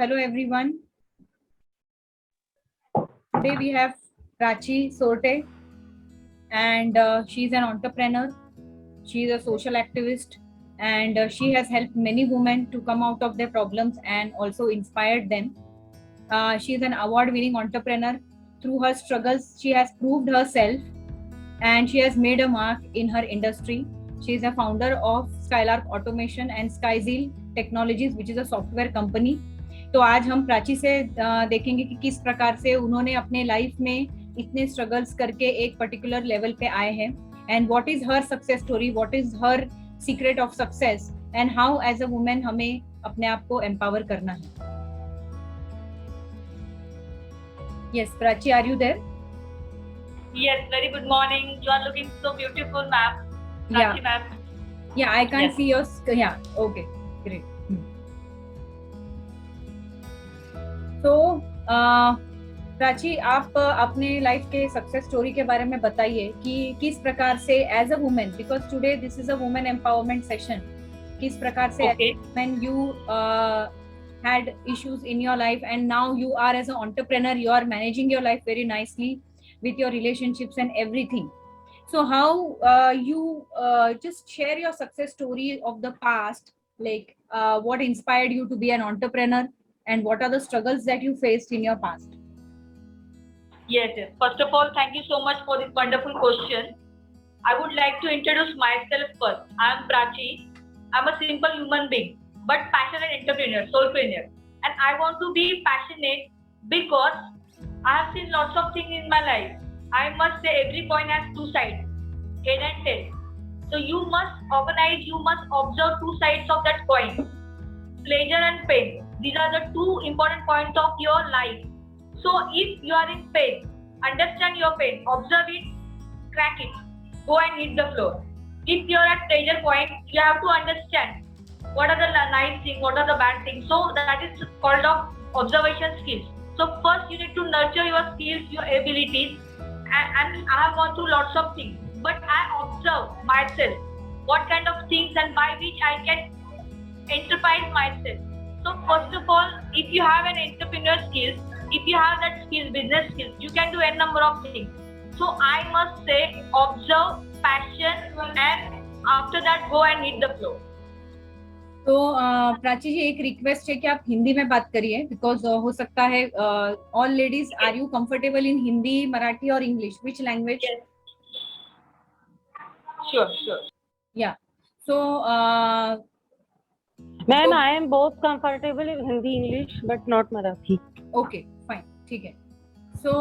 hello everyone. Today we have Prachi Sorte, and she's an entrepreneur. She's a social activist, and she has helped many women to come out of their problems and also inspired them. She's an award-winning entrepreneur. Through her struggles, she has proved herself, and she has made a mark in her industry. She is a founder of Skylark Automation and Skyzeel Technologies, which is a software company. तो आज हम प्राची से देखेंगे कि किस प्रकार से उन्होंने अपने लाइफ में इतने स्ट्रगल्स करके एक पर्टिकुलर लेवल पे आए हैं, and what is her success story, what is her secret of success, and how as a women हमें अपने आप को एम्पावर करना है. Yes Prachi, are you there? Yes, very good morning. You are looking so beautiful, ma'am. Prachi, ma'am. Yeah, I can't see your. Yeah, okay, great. तो प्राची, आप अपने life के सक्सेस स्टोरी के बारे में बताइए कि किस प्रकार से as a women, because today this is a women empowerment session, किस प्रकार से when you had issues in your life and now you are as an entrepreneur, you are managing your life very nicely with your relationships and everything. So how you just share your success story of the past, like what inspired you to be an entrepreneur and what are the struggles that you faced in your past? Yes. First of all, thank you so much for this wonderful question. I would like to introduce myself first. I am Prachi. I'm a simple human being, but passionate entrepreneur, soulpreneur. And I want to be passionate because I have seen lots of things in my life. I must say every coin has two sides, head and tail. So you must organize, you must observe two sides of that coin, pleasure and pain. These are the two important points of your life. So if you are in pain, understand your pain, observe it, crack it, go and hit the floor. If you are at pleasure point, you have to understand what are the nice things, what are the bad things. So that is called of observation skills. So first you need to nurture your skills, your abilities, and I have gone through lots of things, but I observe myself, what kind of things and by which I can enterprise myself. So first of all, if you have an entrepreneur skills, if you have that skills, business skills, you can do a number of things. So I must say, observe, passion, and after that go and hit the floor. तो प्राची जी, एक request है कि आप हिंदी में बात करिए, because हो सकता है all ladies, are you comfortable in Hindi, Marathi और English, which language? Sure. Yeah. So Ma'am, I am both comfortable in Hindi, English, but not Marathi. Okay, fine, ठीक है. So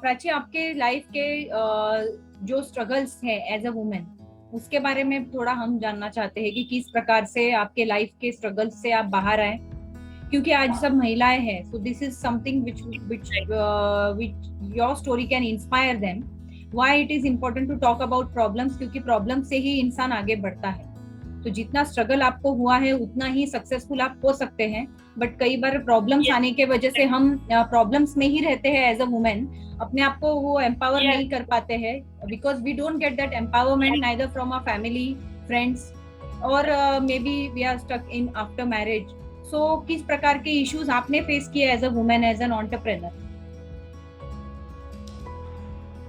प्राची, आपके लाइफ के जो स्ट्रगल्स है एज अ वुमेन, उसके बारे में थोड़ा हम जानना चाहते हैं कि किस प्रकार से आपके लाइफ के स्ट्रगल्स से आप बाहर आए, क्योंकि आज सब महिलाएं हैं. So this is something which your story can inspire them. Why it is important to talk about problems? क्योंकि प्रॉब्लम से ही इंसान आगे बढ़ता है. तो जितना स्ट्रगल आपको हुआ है उतना ही सक्सेसफुल आप हो सकते हैं, बट कई बार प्रॉब्लम्स आने के वजह से हम प्रॉब्लम्स में ही रहते हैं एज अ वुमेन, अपने आप को वो एम्पावर नहीं कर पाते हैं, because we don't get that empowerment neither from our family, friends, और may be we are stuck in after marriage. So किस प्रकार के इश्यूज आपने फेस किए as a women, as an entrepreneur?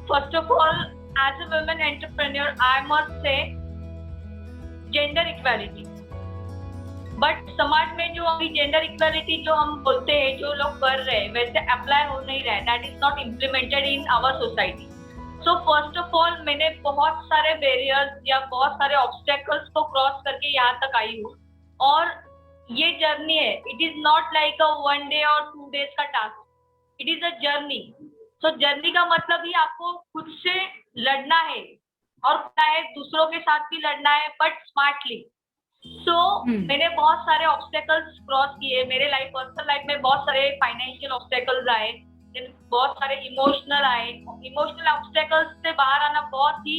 First of all, as a women entrepreneur, I must say gender equality. But समाज में जो अभी जेंडर इक्वालिटी जो हम बोलते हैं, जो लोग कर रहे हैं, वैसे अप्लाई हो नहीं रहा है. That is not implemented in our society. So first of all, मैंने बहुत सारे बैरियर्स या बहुत सारे ऑब्स्टेकल्स को क्रॉस करके यहाँ तक आई हूँ, और ये जर्नी है. It is not like a 1 day और 2 days का task. It is a journey. So journey का मतलब ही आपको खुद से लड़ना है, और दूसरों के साथ भी लड़ना है, बट स्मार्टली. सो मैंने बहुत सारे ऑब्स्टेकल्स क्रॉस किए. मेरे लाइफ, पर्सनल लाइफ में बहुत सारे फाइनेंशियल ऑब्स्टेकल्स आए, बहुत सारे इमोशनल आए. इमोशनल ऑब्स्टेकल्स से बाहर आना बहुत ही,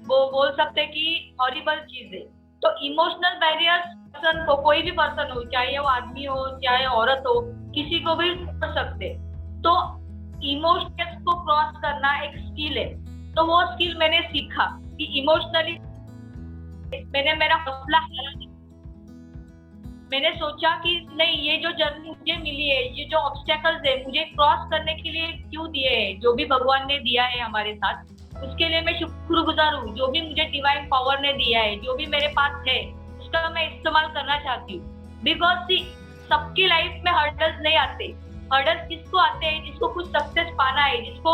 वो बोल सकते कि हॉरिबल चीज है. तो इमोशनल बैरियर्स पर्सन को, कोई भी पर्सन हो, चाहे वो आदमी हो चाहे औरत हो, किसी को भी कर सकते. तो इमोशंस को क्रॉस करना एक स्किल है. तो वो स्किल मैंने सीखा कि इमोशनली मैंने मेरा हौसला हारा नहीं. मैंने सोचा कि नहीं, ये जो जर्नी मुझे मिली है, ये जो ऑब्स्टेकल्स है मुझे क्रॉस करने के लिए क्यों दिए हैं, जो भी भगवान ने दिया है हमारे साथ, उसके लिए मैं शुक्रगुजार हूँ। जो भी मुझे डिवाइन पावर ने दिया है, जो भी मेरे पास है, उसका मैं इस्तेमाल करना चाहती हूँ। बिकॉज सबकी लाइफ में हर्डल्स नहीं आते। हर्डल्स किसको आते हैं? जिसको कुछ सक्सेस पाना है, जिसको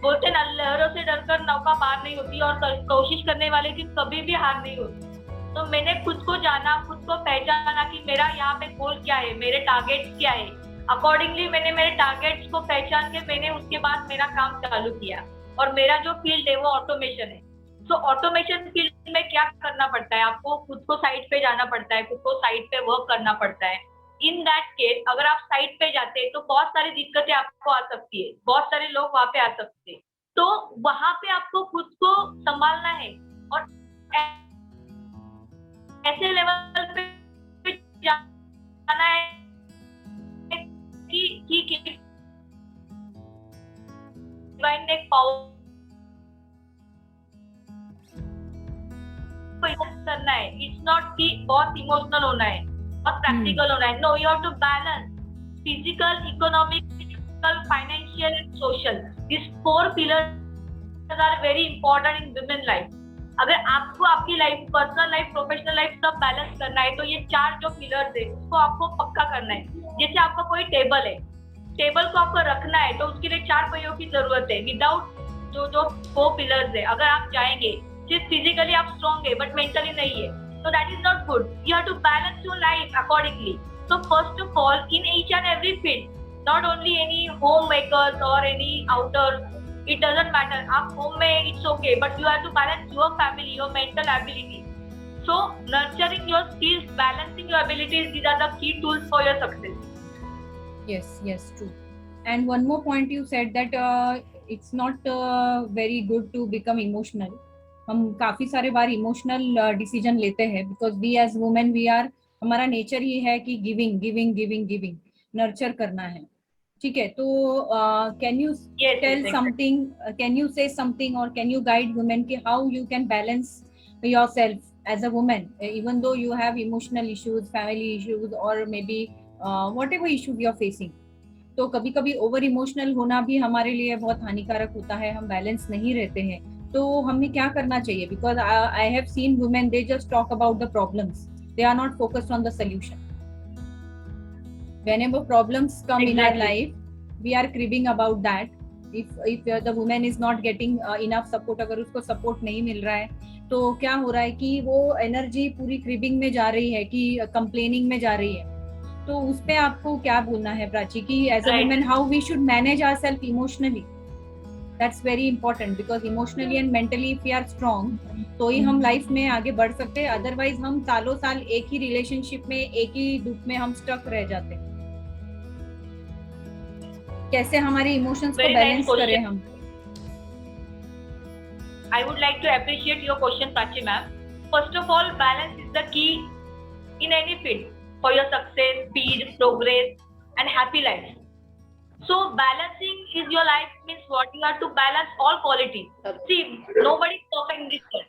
बोलते ना, लहरों से डरकर नौका पार नहीं होती, और कोशिश करने वाले की कभी भी हार नहीं होती। तो मैंने खुद को जाना, खुद को पहचाना कि मेरा यहाँ पे गोल क्या है, मेरे टारगेट्स क्या है। अकॉर्डिंगली मैंने मेरे टारगेट्स को पहचान के मैंने उसके बाद मेरा काम चालू किया। और मेरा जो फील्ड है वो ऑटोमेशन है। तो ऑटोमेशन फील्ड में क्या करना पड़ता है? आपको खुद को साइट पे जाना पड़ता है, खुद को साइट पे वर्क करना पड़ता है। इन दैट केस अगर आप साइट पे जाते हैं तो बहुत सारी दिक्कतें आपको आ सकती है, बहुत सारे लोग वहां पे आ सकते हैं। तो वहां पे आपको खुद को संभालना है और ऐसे लेवल पे जाना है कि डिवाइन ने पावर करना है। इट्स नॉट कि बहुत इमोशनल होना है, बहुत प्रैक्टिकल होना है। No, you have to balance physical, economical, financial and social. This 4 pillars are very important in women life. अगर आपको आपकी life, personal life, professional life सब बैलेंस करना है तो ये 4 जो पिलर्स है उसको आपको पक्का करना है। जैसे आपका कोई टेबल है, टेबल को आपको रखना है तो उसके लिए 4 पहियों की जरूरत है। विदाउट जो 4 पिलर्स है, अगर आप जाएंगे, सिर्फ फिजिकली आप स्ट्रॉन्ग है बट मेंटली नहीं है, तो that is not good. You have to balance your life accordingly. So first of all, in each and every field, not only any homemakers or any outers, it doesn't matter. आप home में it's okay, but you have to balance your family, your mental ability. So nurturing your skills, balancing your abilities, these are the key tools for your success. Yes, true. And one more point you said that it's not very good to become emotional. हम काफी सारे बार emotional decision लेते हैं because we as women we are, हमारा nature ही है कि giving nurture करना है। ठीक है, तो can you tell something, can you say something और कैन यू गाइड वुमेन कि how you can balance yourself as a women even though you have emotional issues, family issues और may be whatever issues you are facing. तो कभी कभी over emotional होना भी हमारे लिए बहुत हानिकारक होता है, हम बैलेंस नहीं रहते हैं। तो हमें क्या करना चाहिए? Because I have scene women, they just talk about the problems, they are not focused on the solution. Whenever problems come in our life, we are cribbing about that. If the woman is not getting enough support, अगर उसको support नहीं मिल रहा है तो क्या हो रहा है कि वो एनर्जी पूरी क्रिबिंग में जा रही है कि कंप्लेनिंग में जा रही है। तो उस पे आपको क्या बोलना है प्राची कि as a women how we should manage ourself emotionally? That's very important because emotionally and mentally if we are strong तो ही हम लाइफ में आगे बढ़ सकते हैं। अदरवाइज हम सालों साल एक ही रिलेशनशिप में, एक ही दुख में हम स्टक रह जाते हैं। कैसे हमारे इमोशंस को बैलेंस करें हम? I would like to appreciate your question, Prachi ma'am. First of all, balance is the key in any field for your success, speed, progress and happy life. So balancing is your life means what? You have to balance all qualities. See, nobody is perfect in this world.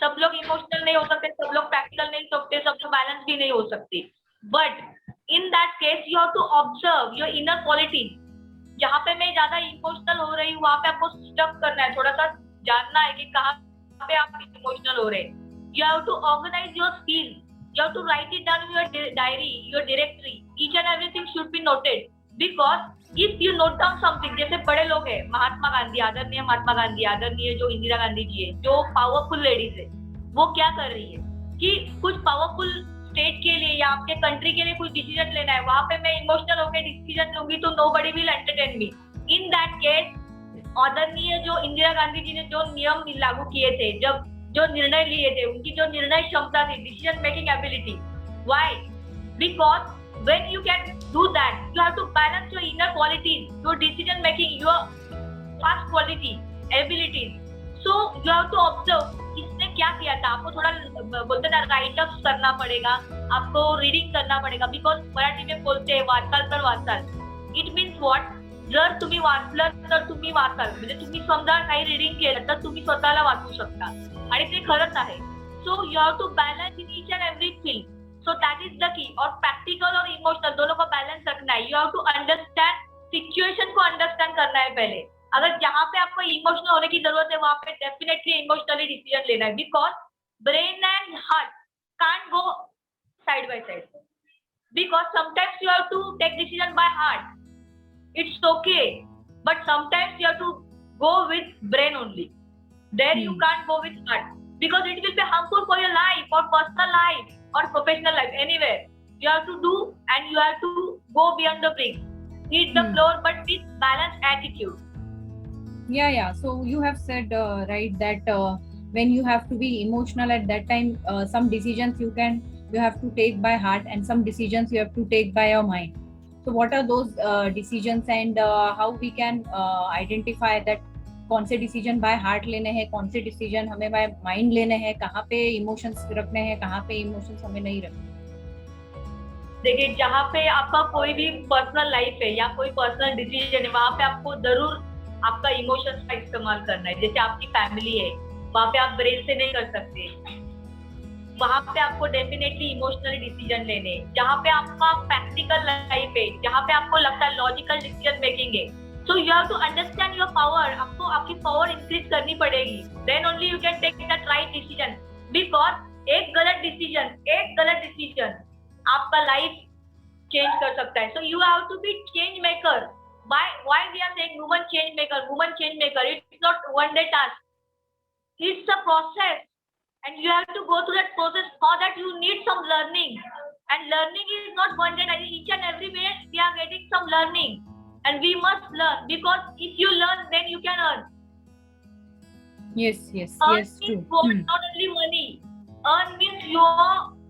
सब लोग emotional नहीं हो सकते, सब लोग practical नहीं हो सकते, सब लोग बैलेंस भी नहीं हो सकते। But in that case you have to observe your inner qualities. जहाँ पे मैं ज्यादा इमोशनल हो रही हूँ वहाँ पे आपको स्टक करना है, थोड़ा सा जानना है कि कहाँ पे आप इमोशनल हो रहे हैं। You have to organise your skills, you have to write it down in your diary, your directory. Each and everything should be noted because if you note down something, जैसे बड़े लोग हैं, महात्मा गांधी, आदरणीय महात्मा गांधी, आदरणीय जो इंदिरा गांधी जी है, जो पावरफुल लेडीज है, वो क्या कर रही है कि कुछ पावरफुल स्टेट के लिए या आपके कंट्री के लिए कुछ डिसीजन लेना है, वहां पे मैं इमोशनल होकर डिसीजन लूंगी तो nobody will entertain me. In that case आदरणीय जो इंदिरा गांधी जी ने जो नियम लागू किए थे, जब जो निर्णय लिए थे, उनकी जो निर्णय क्षमता थी, decision making ability, why? Because when you can do that, you have to balance your inner qualities, your decision making, your fast quality, abilities. So you have to observe किसने क्या किया था। आपको थोड़ा बोलते ना राइट अप करना पड़ेगा, आपको रीडिंग करना पड़ेगा। बिकॉज मराठी में बोलते हैं वाचाल तर वाचाल। It means what? जर तुम्ही वाचलं तर तुम्ही वाचाल, म्हणजे तुम्ही समजा काही रीडिंग केलं तर तुम्ही स्वतःला वाचू शकता आणि ते खरंच आहे। So you have to balance in each and every field. So that is the key. और प्रैक्टिकल और इमोशनल दोनों को बैलेंस रखना है। You have to understand situation को अंडरस्टैंड करना है पहले। अगर जहां पे आपको इमोशनल होने की जरूरत है वहां पे डेफिनेटली इमोशनली डिसीजन लेना है, because brain and heart can't go side by side, because sometimes you have to take decision by heart, it's okay, but sometimes you have to go with brain only. There you can't go with heart, because it will be harmful for your life or personal life or professional life, anywhere. You have to do and you have to go beyond the brink. Hit the floor, but with balanced attitude. Yeah. So you have said right that when you have to be emotional at that time, some decisions you have to take by heart, and some decisions you have to take by your mind. So what are those decisions, and how we can identify that कौन से decision by heart लेने हैं, कौन से decision हमें by mind लेने हैं, कहाँ पे इमोशंस रखने हैं, कहाँ पे इमोशंस हमें नहीं रखने। देखिए, जहाँ पे आपका कोई भी पर्सनल लाइफ है या कोई पर्सनल डिसीजन है, वहाँ पे आपको जरूर आपका इमोशंस का इस्तेमाल करना है। जैसे आपकी फैमिली है, वहाँ पे आप ब्रेन से नहीं कर सकते, वहां पे आपको डेफिनेटली इमोशनली डिसीजन लेने। जहाँ पे आपका प्रैक्टिकल लाइफ है, जहाँ पे आपको लगता है लॉजिकल डिसीजन मेकिंग है, so you have to understand your power. आपको आपकी पावर इंक्रीज करनी पड़ेगी, then only you can take that right decision. Because एक गलत डिसीजन आपका लाइफ चेंज कर सकता है। So you have to be change maker. Why we are saying woman change maker, it's not one day task, it's a process. And you have to go through that process. For that you need some learning, and learning is not one day. Each and every minute we are getting some learning, and we must learn, because if you learn, then you can earn. Yes, Earn means what? Not only money. Earn means your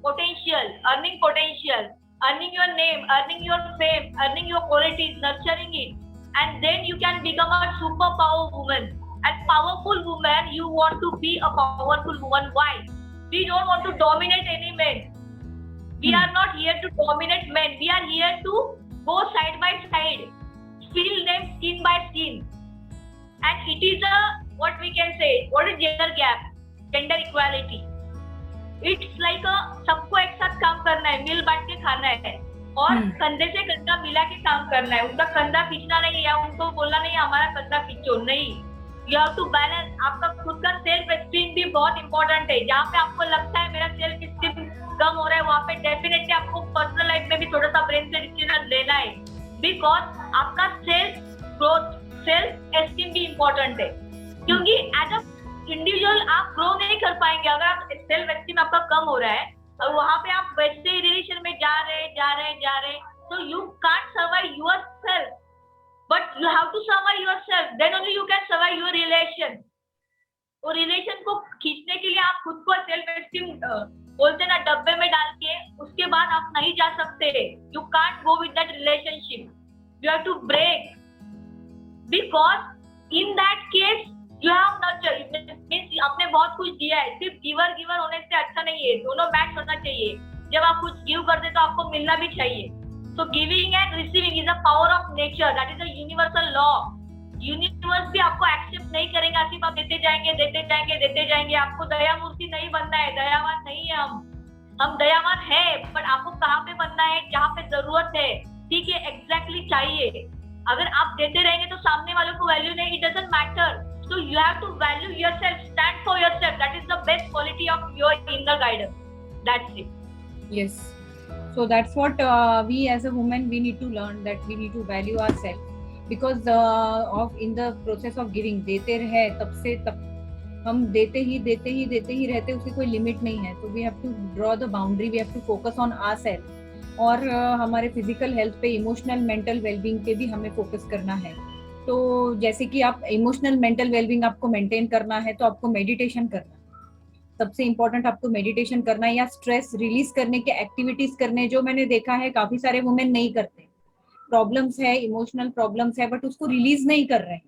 potential, earning your name, earning your fame, earning your qualities, nurturing it, and then you can become a superpower woman. And powerful woman, you want to be a powerful woman. Why? We don't want to dominate any man. We are not here to dominate men. We are here to go side by side, feel them skin by skin. And it is what we can say, what is gender gap, gender equality. It's like सबको एक साथ काम करना है, मिल बांट के खाना है, और कंधे से कंधा मिला के काम करना है। उनका कंधा खींचना नहीं है, उनको बोलना नहीं हमारा कंधा खींचो, नहीं। You have to balance। आपका खुद का सेल्फ एस्टीम भी बहुत इंपॉर्टेंट है। जहाँ पे आपको लगता है मेरा सेल्फ एस्टीम कम हो रहा है, वहाँ पे डेफिनेटली आपको पर्सनल लाइफ में भी थोड़ा सा ब्रेन से डिसीजन लेना है, बिकॉज आपका सेल्फ ग्रोथ, सेल्फ एस्टीम भी इंपॉर्टेंट है। क्योंकि एज अ इंडिविजुअल आप ग्रो नहीं कर पाएंगे अगर आप सेल्फ एस्टीम आपका कम हो रहा है, और वहाँ पे आप वैसे ही रिलेशन में जा रहे, तो you can't survive your self. But you have to survive yourself. Then only you can survive your relation. और रिलेशन को खींचने के लिए आप खुद को सेल्फ एस्टीम बोलते ना डब्बे में डाल के, उसके बाद आप नहीं जा सकते। You can't go with that relationship. You have to break. Because in that case you have nurture. Means आपने बहुत कुछ दिया है, सिर्फ गिवर होने से अच्छा नहीं है, दोनों मैच होना चाहिए। जब आप कुछ गिव करते तो आपको मिलना भी चाहिए। So giving and receiving is a power of nature. That is a universal law. Universe भी आपको एक्सेप्ट नहीं करेगा, सिर्फ आप देते जाएंगे। आपको दया मूर्ति नहीं बनना है, दयावान नहीं है हम दयावान है, बट आपको कहाँ पे बनना है, जहाँ पे जरूरत है, ठीक है, एग्जैक्टली चाहिए। अगर आप देते रहेंगे तो सामने वालों को वैल्यू नहीं, it doesn't matter. So you have to value yourself, stand for yourself. That is the best quality of your inner guidance. That's it. Yes. So that's what we as a woman we need to learn, that we need to value ourselves, because in the process of giving, देते रहे तब हम देते ही रहते, उसकी कोई limit नहीं है। तो we have to draw the boundary, we have to focus on ourselves, और हमारे फिजिकल हेल्थ पे, इमोशनल मेंटल वेलबींग पे भी हमें फोकस करना है। तो जैसे कि आप इमोशनल मेंटल वेलबींग आपको मेंटेन करना है तो आपको मेडिटेशन करना है, सबसे इम्पोर्टेंट आपको मेडिटेशन करना है, या स्ट्रेस रिलीज करने के एक्टिविटीज करने। जो मैंने देखा है काफी सारे वुमेन नहीं करते, प्रॉब्लम्स है, इमोशनल प्रॉब्लम्स है, बट उसको रिलीज नहीं कर रहे हैं।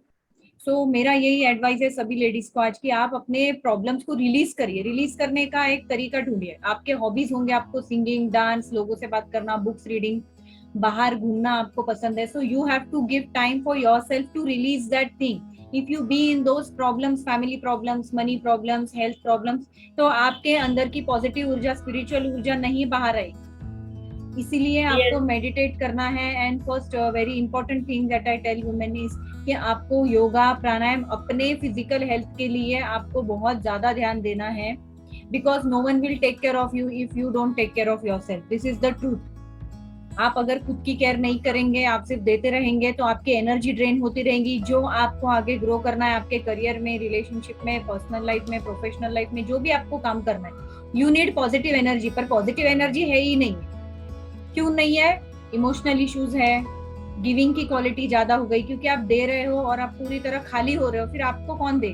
सो मेरा यही एडवाइस है सभी लेडीज को आज की, आप अपने प्रॉब्लम्स को रिलीज करिए। रिलीज करने का एक तरीका ढूंढिए। आपके हॉबीज होंगे, आपको सिंगिंग, डांस, लोगों से बात करना, बुक्स रीडिंग, बाहर घूमना आपको पसंद है। So you have to give time for yourself to release that thing. If you be in those problems, family problems, money problems, health problems, तो आपके अंदर की पॉजिटिव ऊर्जा, स्पिरिचुअल ऊर्जा नहीं बाहर आई। इसीलिए आपको मेडिटेट करना है। And first very important thing that I tell women is कि आपको योगा, प्राणायाम, अपने फिजिकल हेल्थ के लिए आपको बहुत ज्यादा ध्यान देना है, because no one will take care of you if you don't take care of yourself. This is the truth. आप अगर खुद की केयर नहीं करेंगे, आप सिर्फ देते रहेंगे, तो आपकी एनर्जी ड्रेन होती रहेंगी। जो आपको आगे ग्रो करना है आपके करियर में, रिलेशनशिप में, पर्सनल लाइफ में, प्रोफेशनल लाइफ में, जो भी आपको काम करना है, यू नीड पॉजिटिव एनर्जी। पर पॉजिटिव एनर्जी है ही नहीं। क्यों नहीं है? इमोशनल इश्यूज है, गिविंग की क्वालिटी ज्यादा हो गई, क्योंकि आप दे रहे हो और आप पूरी तरह खाली हो रहे हो, फिर आपको कौन दे?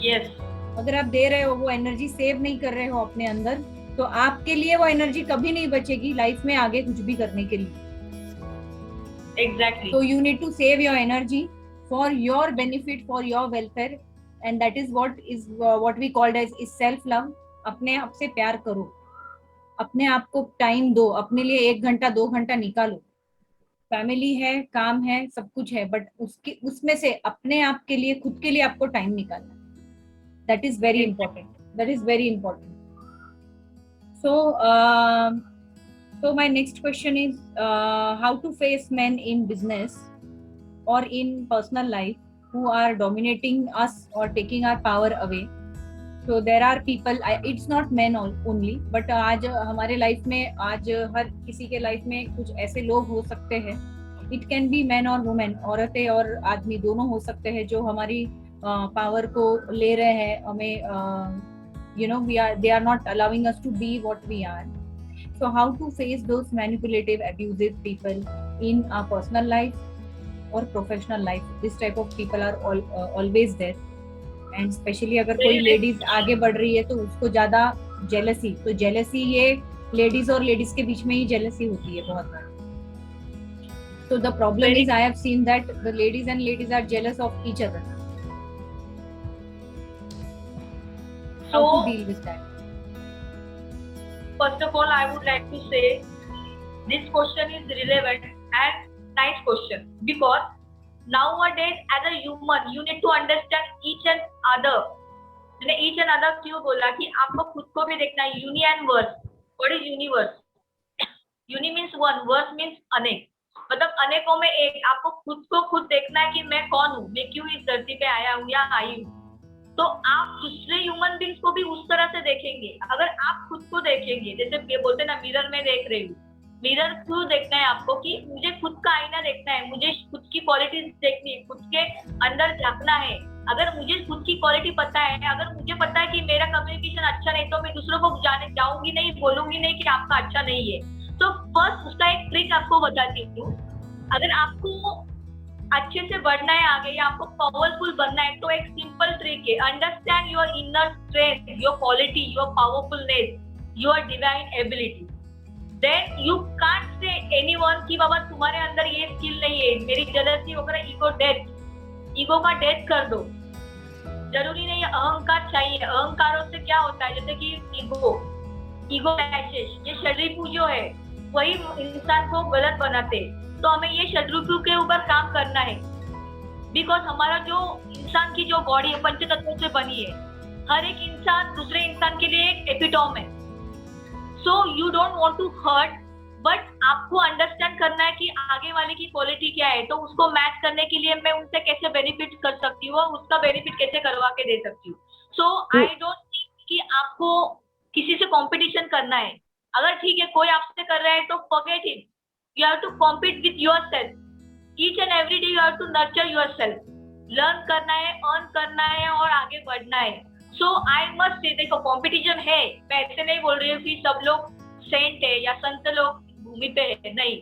यस। अगर आप दे रहे हो, वो एनर्जी सेव नहीं कर रहे हो अपने अंदर, तो आपके लिए वो एनर्जी कभी नहीं बचेगी लाइफ में आगे कुछ भी करने के लिए। Exactly. So you need to save your energy for your benefit, for your welfare, and that is what we called as is self love। अपने आप से प्यार करो, अपने आप को टाइम दो, अपने लिए 1 घंटा 2 घंटा निकालो। फैमिली है, काम है, सब कुछ है, बट उसमें से अपने आप के लिए, खुद के लिए आपको टाइम निकालना। That is very important, that is very important. So my next question is how to face men in business or in personal life who are dominating us or taking our power away। So there are people, it's not men only, but आज हमारे life में, आज हर किसी के life में कुछ ऐसे लोग हो सकते हैं, it can be men और women, औरतें और आदमी दोनों हो सकते हैं, जो हमारी पावर को ले रहे हैं, हमें they are not allowing us to be what we are। So how to face those manipulative, abusive people in our personal life or professional life? This type of people are always there, and especially अगर कोई ladies आगे बढ़ रही है तो उसको ज्यादा jealousy, तो जेलसी ये लेडीज और लेडीज के बीच में ही जेलसी होती है बहुत बार। So the problem is I have seen that the ladies and ladies are jealous of each other। How to deal with that? First of all, I would like to say this question is relevant and nice question, because nowadays as a human you need to understand each and other। मैंने each and other क्यों बोला कि आपको खुद को भी देखना है। uni and verse, what is universe? uni means one, verse means अनेक, मतलब अनेकों में एक। आपको खुद को खुद देखना है कि मैं कौन हूँ, मैं क्यों इस धरती पे आया हूँ या आई हूँ। तो आप दूसरे ह्यूमन बींग्स को भी उस तरह से देखेंगे। अगर आप खुद को देखेंगे, जैसे ये बोलते ना मिरर में देख रही हूँ, मिरर क्यों देखना है आपको कि मुझे खुद का आईना देखना है, मुझे खुद की क्वालिटीज देखनी है, खुद के अंदर झांकना है। अगर मुझे खुद की क्वालिटी पता है, अगर मुझे पता है कि मेरा कम्युनिकेशन अच्छा नहीं, तो मैं दूसरों को जाऊंगी नहीं, बोलूंगी नहीं कि आपका अच्छा नहीं है। तो फर्स्ट उसका एक ट्रिक आपको बताती हूँ। अगर आपको अच्छे से बढ़ना है आगे या आपको पावरफुल बनना है, तो एक सिंपल ट्रिक है, understand your inner strength, your quality, your powerfulness, your divine ability. Then you can't say anyone कि बाबा तुम्हारे अंदर ये स्किल नहीं है, मेरी जेलसी वगैरह, ईगो का डेथ कर दो। जरूरी नहीं है अहंकार चाहिए। अहंकारों से क्या होता है, जैसे कि ईगो क्लैशेस, ये शरीर जो है वही इंसान को गलत बनाते। तो हमें ये शत्रु के ऊपर काम करना है, बिकॉज हमारा जो इंसान की जो बॉडी है पंच तत्वों से बनी है। हर एक इंसान दूसरे इंसान के लिए एक एपिटोम है। So you don't want to hurt, but आपको अंडरस्टैंड करना है कि आगे वाले की क्वालिटी क्या है, तो उसको मैच करने के लिए मैं उनसे कैसे बेनिफिट कर सकती हूँ, उसका बेनिफिट कैसे करवा के दे सकती हूँ। सो आई डोंट थिंक कि आपको किसी से कॉम्पिटिशन करना है। अगर ठीक है कोई आपसे कर रहा है तो forget it, you have to compete with yourself। each and every day you have to nurture yourself, learn करना है, earn करना है और आगे बढ़ना है। so I must say, देखो कंपटीशन है, मैं ऐसे नहीं बोल रही हूँ कि सब लोग सेंट है या संत लोग भूमि पे है, नहीं,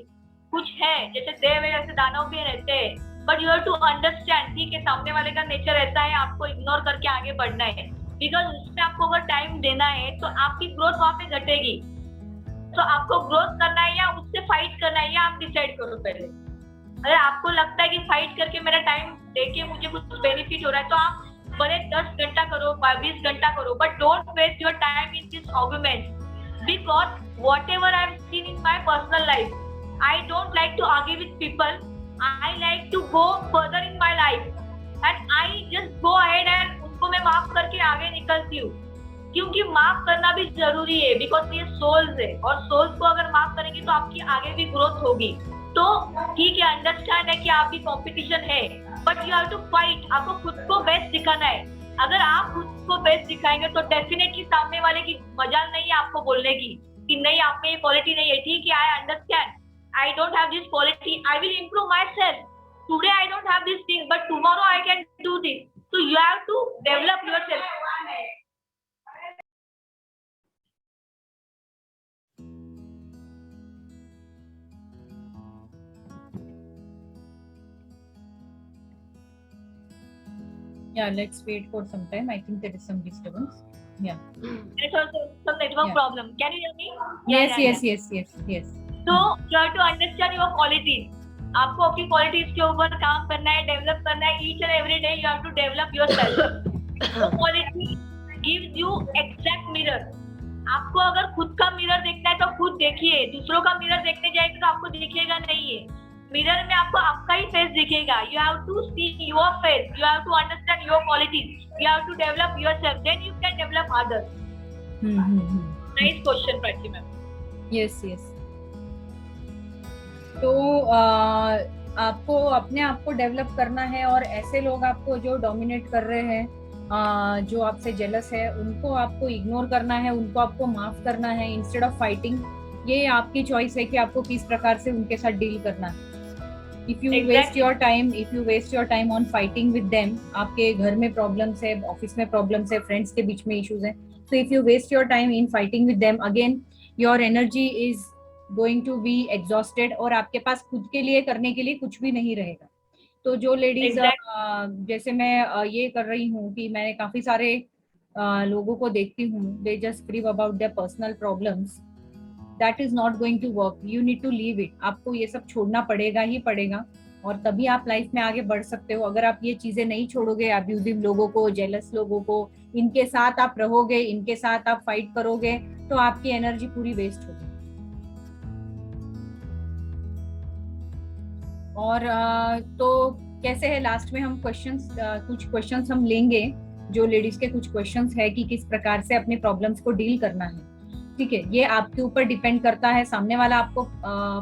कुछ है जैसे देव है, ऐसे दानव भी रहते हैं, but you have to understand ठीक है सामने वाले का नेचर ऐसा है, आपको इग्नोर करके आगे बढ़ना है, बिकॉज उसमें आपको अगर टाइम देना है तो आपकी ग्रोथ वहां पे घटेगी। तो आपको ग्रोथ करना है या उससे फाइट करना है, या आप डिसाइड करो पहले। अगर आपको लगता है कि फाइट करके मेरा टाइम देके मुझे कुछ बेनिफिट हो रहा है, तो आप भले 10 घंटा करो, 20 घंटा करो, but don't waste your time in this argument, because whatever I have seen in my personal life, I don't like to argue with people, I like to go further in my life and I just go ahead and उसको मैं माफ करके आगे निकलती हूँ, क्योंकि माफ करना भी जरूरी है, बिकॉज ये सोल्स है, और सोल्स को अगर माफ करेंगे तो आपकी आगे भी ग्रोथ होगी। तो ठीक है, अंडरस्टैंड है कि आपकी कंपटीशन है, but you have to fight. आपको खुद को बेस्ट दिखाना है। अगर आप खुद को बेस्ट दिखाएंगे तो डेफिनेटली सामने वाले की मजाल नहीं है आपको बोलने की कि नहीं आप में ये क्वालिटी नहीं है। ठीक है, I understand, I don't have this quality, I will improve my self. Today I don't have this thing, but tomorrow I can do this. So you have to develop yourself. Yeah, let's wait for some time. I think there is some disturbance. Yeah. There's also some network problem. Can you hear me? Yes, yes. So you have to understand your qualities. आपको अपनी qualities के ऊपर काम करना है, develop करना है। Each and every day you have to develop yourself. Quality gives you exact mirror. आपको अगर खुद का मिरर देखना है तो खुद देखिए, दूसरों का मिरर देखने जाएंगे तो आपको दिखेगा नहीं है। मिरर में आपको आपका ही फेस दिखेगा। You have to see your face, you have to understand your qualities, you have to develop yourself, then you can develop others. Nice question Prachi ma'am. Yes. तो आपको अपने आप को डेवलप करना है, और ऐसे लोग आपको जो डोमिनेट कर रहे हैं, जो आपसे जेलस है, उनको आपको इग्नोर करना है, उनको आपको माफ करना है इंस्टेड ऑफ फाइटिंग। ये आपकी चॉइस है कि आपको किस प्रकार से उनके साथ डील करना है। If you waste your time on fighting with them, आपके घर में प्रॉब्लम्स है, ऑफिस में प्रॉब्लम्स है, फ्रेंड्स के बीच में इश्यूज हैं, so if you waste your time in fighting with them, again your energy is going to be exhausted, और आपके पास खुद के लिए करने के लिए कुछ भी नहीं रहेगा। तो जो लेडीज जैसे मैं ये कर रही हूँ कि मैंने काफी सारे लोगों को देखती हूँ, they just scream about their personal problems, that is not going to work, you need to leave it। आपको ये सब छोड़ना पड़ेगा ही पड़ेगा, और तभी आप लाइफ में आगे बढ़ सकते हो। अगर आप ये चीजें नहीं छोड़ोगे, अब्यूजिव लोगों को, जेलस लोगों को, इनके साथ आप रहोगे, इनके साथ आप फाइट करोगे, तो आपकी एनर्जी पूरी वेस्ट होगी। और तो कैसे है, लास्ट में हम कुछ क्वेश्चंस हम लेंगे, जो लेडीज के कुछ क्वेश्चंस है कि किस प्रकार से अपने प्रॉब्लम्स को डील करना है। ठीक है, ये आपके ऊपर डिपेंड करता है। सामने वाला आपको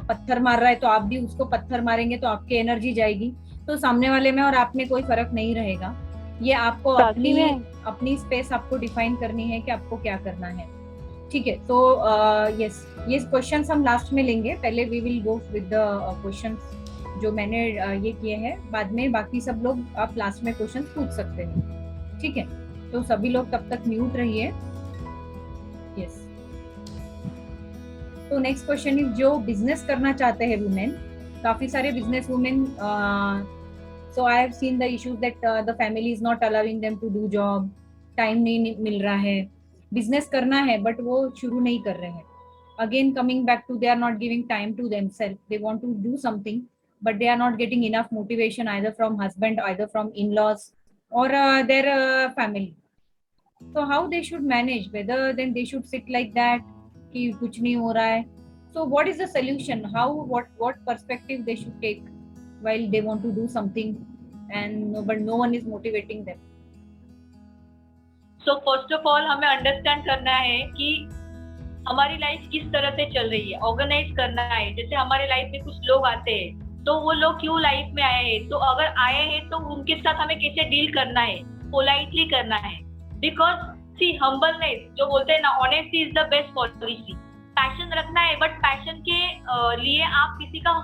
पत्थर मार रहा है तो आप भी उसको पत्थर मारेंगे तो आपकी एनर्जी जाएगी, तो सामने वाले में और आप में कोई फर्क नहीं रहेगा। ये आपको अपनी स्पेस आपको डिफाइन करनी है कि आपको क्या करना है। ठीक है, तो यस, ये क्वेश्चंस हम लास्ट में लेंगे। पहले we will go with the questions जो मैंने ये किए हैं, बाद में बाकी सब लोग आप लास्ट में क्वेश्चंस पूछ सकते हैं। ठीक है, तो सभी लोग तब तक म्यूट रहिए। यस, तो नेक्स्ट क्वेश्चन इज, जो बिजनेस करना चाहते हैं वुमेन, काफी सारे business women, so I have seen the issues that the family is not allowing them to do job, time नहीं मिल रहा है, बिजनेस करना है बट वो शुरू नहीं कर रहे हैं। Again coming back to, they are not giving time to themselves, they want to do something but they are not getting enough motivation either from husband, either from in-laws or their family. So how they should manage, whether then they should sit like that कि कुछ नहीं हो रहा है? So what is the solution? How, what perspective they should take while they want to do something and but no one is motivating them? So first of all हमें understand करना है कि हमारी लाइफ किस तरह से चल रही है, ऑर्गेनाइज करना है। जैसे हमारे लाइफ में कुछ लोग आते हैं, तो वो लोग क्यों लाइफ में आए हैं, तो अगर आए हैं तो उनके साथ हमें कैसे डील करना है, पोलाइटली करना है। बिकॉज सी हम्बलनेस, जो बोलते हैं ना, honesty is the best policy. Passion रखना है, बट पैशन के लिए आप किसी का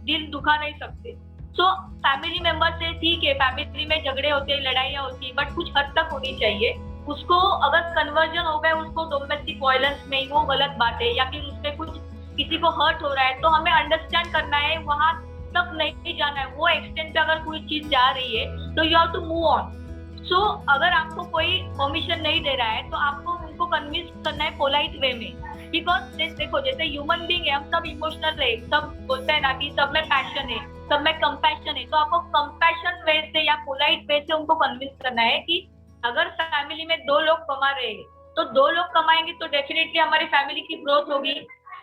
दिल दुखा नहीं सकते। सो फैमिली मेंबर से ठीक है, फैमिली में झगड़े होते हैं, लड़ाइयाँ होती है, बट कुछ हद तक होनी चाहिए। उसको अगर कन्वर्जन हो गया उसको डोमेस्टिक वायलेंस में, वो गलत बात है, या फिर उससे कुछ किसी को हर्ट हो रहा है, तो हमें अंडरस्टैंड करना है, वहां तक नहीं जाना है। वो एक्सटेंट पे अगर कोई चीज जा रही है तो you have to move on. So अगर आपको कोई परमिशन नहीं दे रहा है तो आपको उनको कन्विंस करना है पोलाइट वे में। बिकॉज देखो, जैसे ह्यूमन बीइंग है, हम सब इमोशनल है, सब बोलते हैं ना कि सब में पैशन है, सब में कंपैशन है, तो आपको कंपैशन वे से या पोलाइट वे से उनको कन्विंस करना है कि अगर फैमिली में 2 लोग कमा रहे हैं तो 2 लोग कमाएंगे तो डेफिनेटली हमारी फैमिली की ग्रोथ होगी।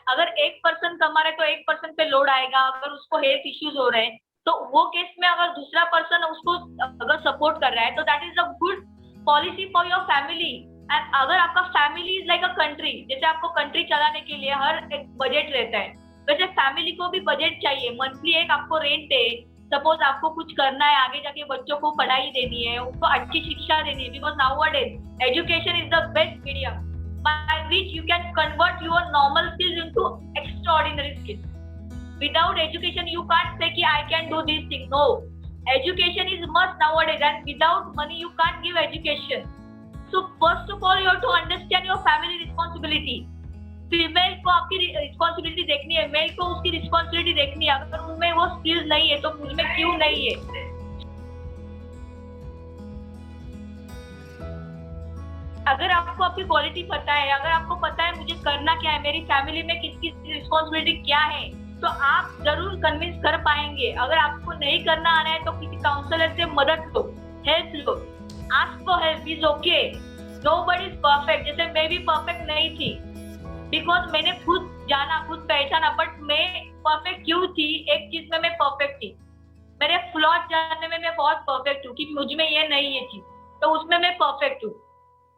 अगर 1 पर्सन कमा रहे तो 1 पर्सन पे लोड आएगा। अगर उसको हेल्थ इश्यूज हो रहे हैं तो वो केस में अगर दूसरा पर्सन उसको अगर सपोर्ट कर रहा है तो that is a good policy for your family. And अगर आपका family is like a country, जैसे आपको कंट्री चलाने के लिए हर एक बजट रहता है, वैसे फैमिली को भी बजट चाहिए। मंथली एक आपको रेंट है, सपोज आपको कुछ करना है, आगे जाके बच्चों को पढ़ाई देनी है, उनको अच्छी शिक्षा देनी है, because nowadays education is the best medium by which you can convert your normal skills into extraordinary skills. Without education, you can't say कि I can do this thing. No, education is must nowadays, and without money, you can't give education. So first of all, you have to understand your family responsibility. Female को आपकी responsibility देखनी है, mail को उसकी responsibility देखनी है। अगर उनमें वो स्किल्स नहीं है तो मुझमें क्यों नहीं है? अगर आपको आपकी क्वालिटी पता है, अगर आपको पता है मुझे करना क्या है, मेरी फैमिली में किसकी रिस्पॉन्सिबिलिटी क्या है, तो आप जरूर कन्विंस कर पाएंगे। अगर आपको नहीं करना आ रहा है तो किसी काउंसलर से मदद लो, हेल्प लो, ask for help, is okay. Nobody is perfect. जैसे मैं भी परफेक्ट नहीं थी, बिकॉज मैंने खुद जाना, खुद पहचाना, बट मैं परफेक्ट क्यों थी? एक चीज में मैं परफेक्ट थी, मेरे फ्लॉज जानने में मैं बहुत परफेक्ट हूँ कि मुझ में ये नहीं है चीज, तो उसमें मैं परफेक्ट हूँ।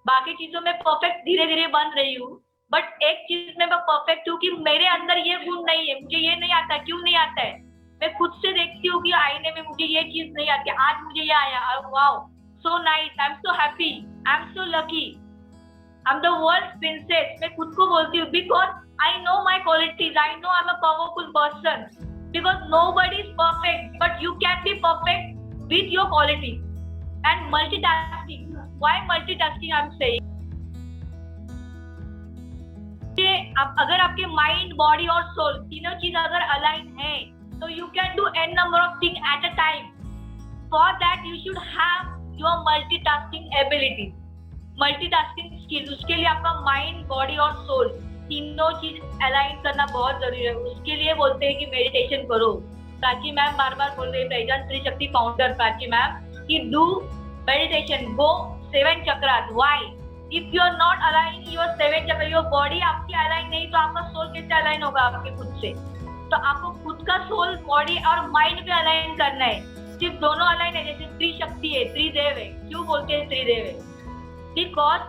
बाकी चीजों में परफेक्ट धीरे धीरे बन रही हूँ, बट एक चीज में मैं परफेक्ट हूँ कि मेरे अंदर ये गुण नहीं है, मुझे ये नहीं आता। क्यों नहीं आता है? मैं खुद से देखती हूँ कि आईने में मुझे ये चीज नहीं आती, आज मुझे ये आया, wow, so nice, I am so happy, I am so lucky, I am the world princess. मैं खुद को बोलती हूँ because I know my qualities, I know I am a powerful person, because nobody is perfect, but you can be perfect with your quality. And multitasking, why multitasking I'm saying? अगर आपके mind, body और soul तीनों चीज अगर align है तो you can do n number of things at a time. For that you should have your multitasking ability, multitasking skill. उसके लिए आपका माइंड, बॉडी और सोल तीनों चीज अलाइन करना बहुत जरूरी है। उसके लिए बोलते हैं कि मेडिटेशन करो। प्राची मैम बार बार बोल रहे हैं, पहचान स्त्री शक्ति फाउंडर प्राची मैम, कि do meditation, go 7 chakras. Why? If you are not aligning your 7 chakra, your body आपकी अलाइन नहीं तो आपका सोल कैसे अलाइन होगा आपके खुद से? तो आपको खुद का सोल, बॉडी और माइंड पे अलाइन करना है। सिर्फ दोनों अलाइन है, जैसे स्त्री शक्ति है, त्रिदेव है। क्यों बोलते हैं त्रिदेव है? बिकॉज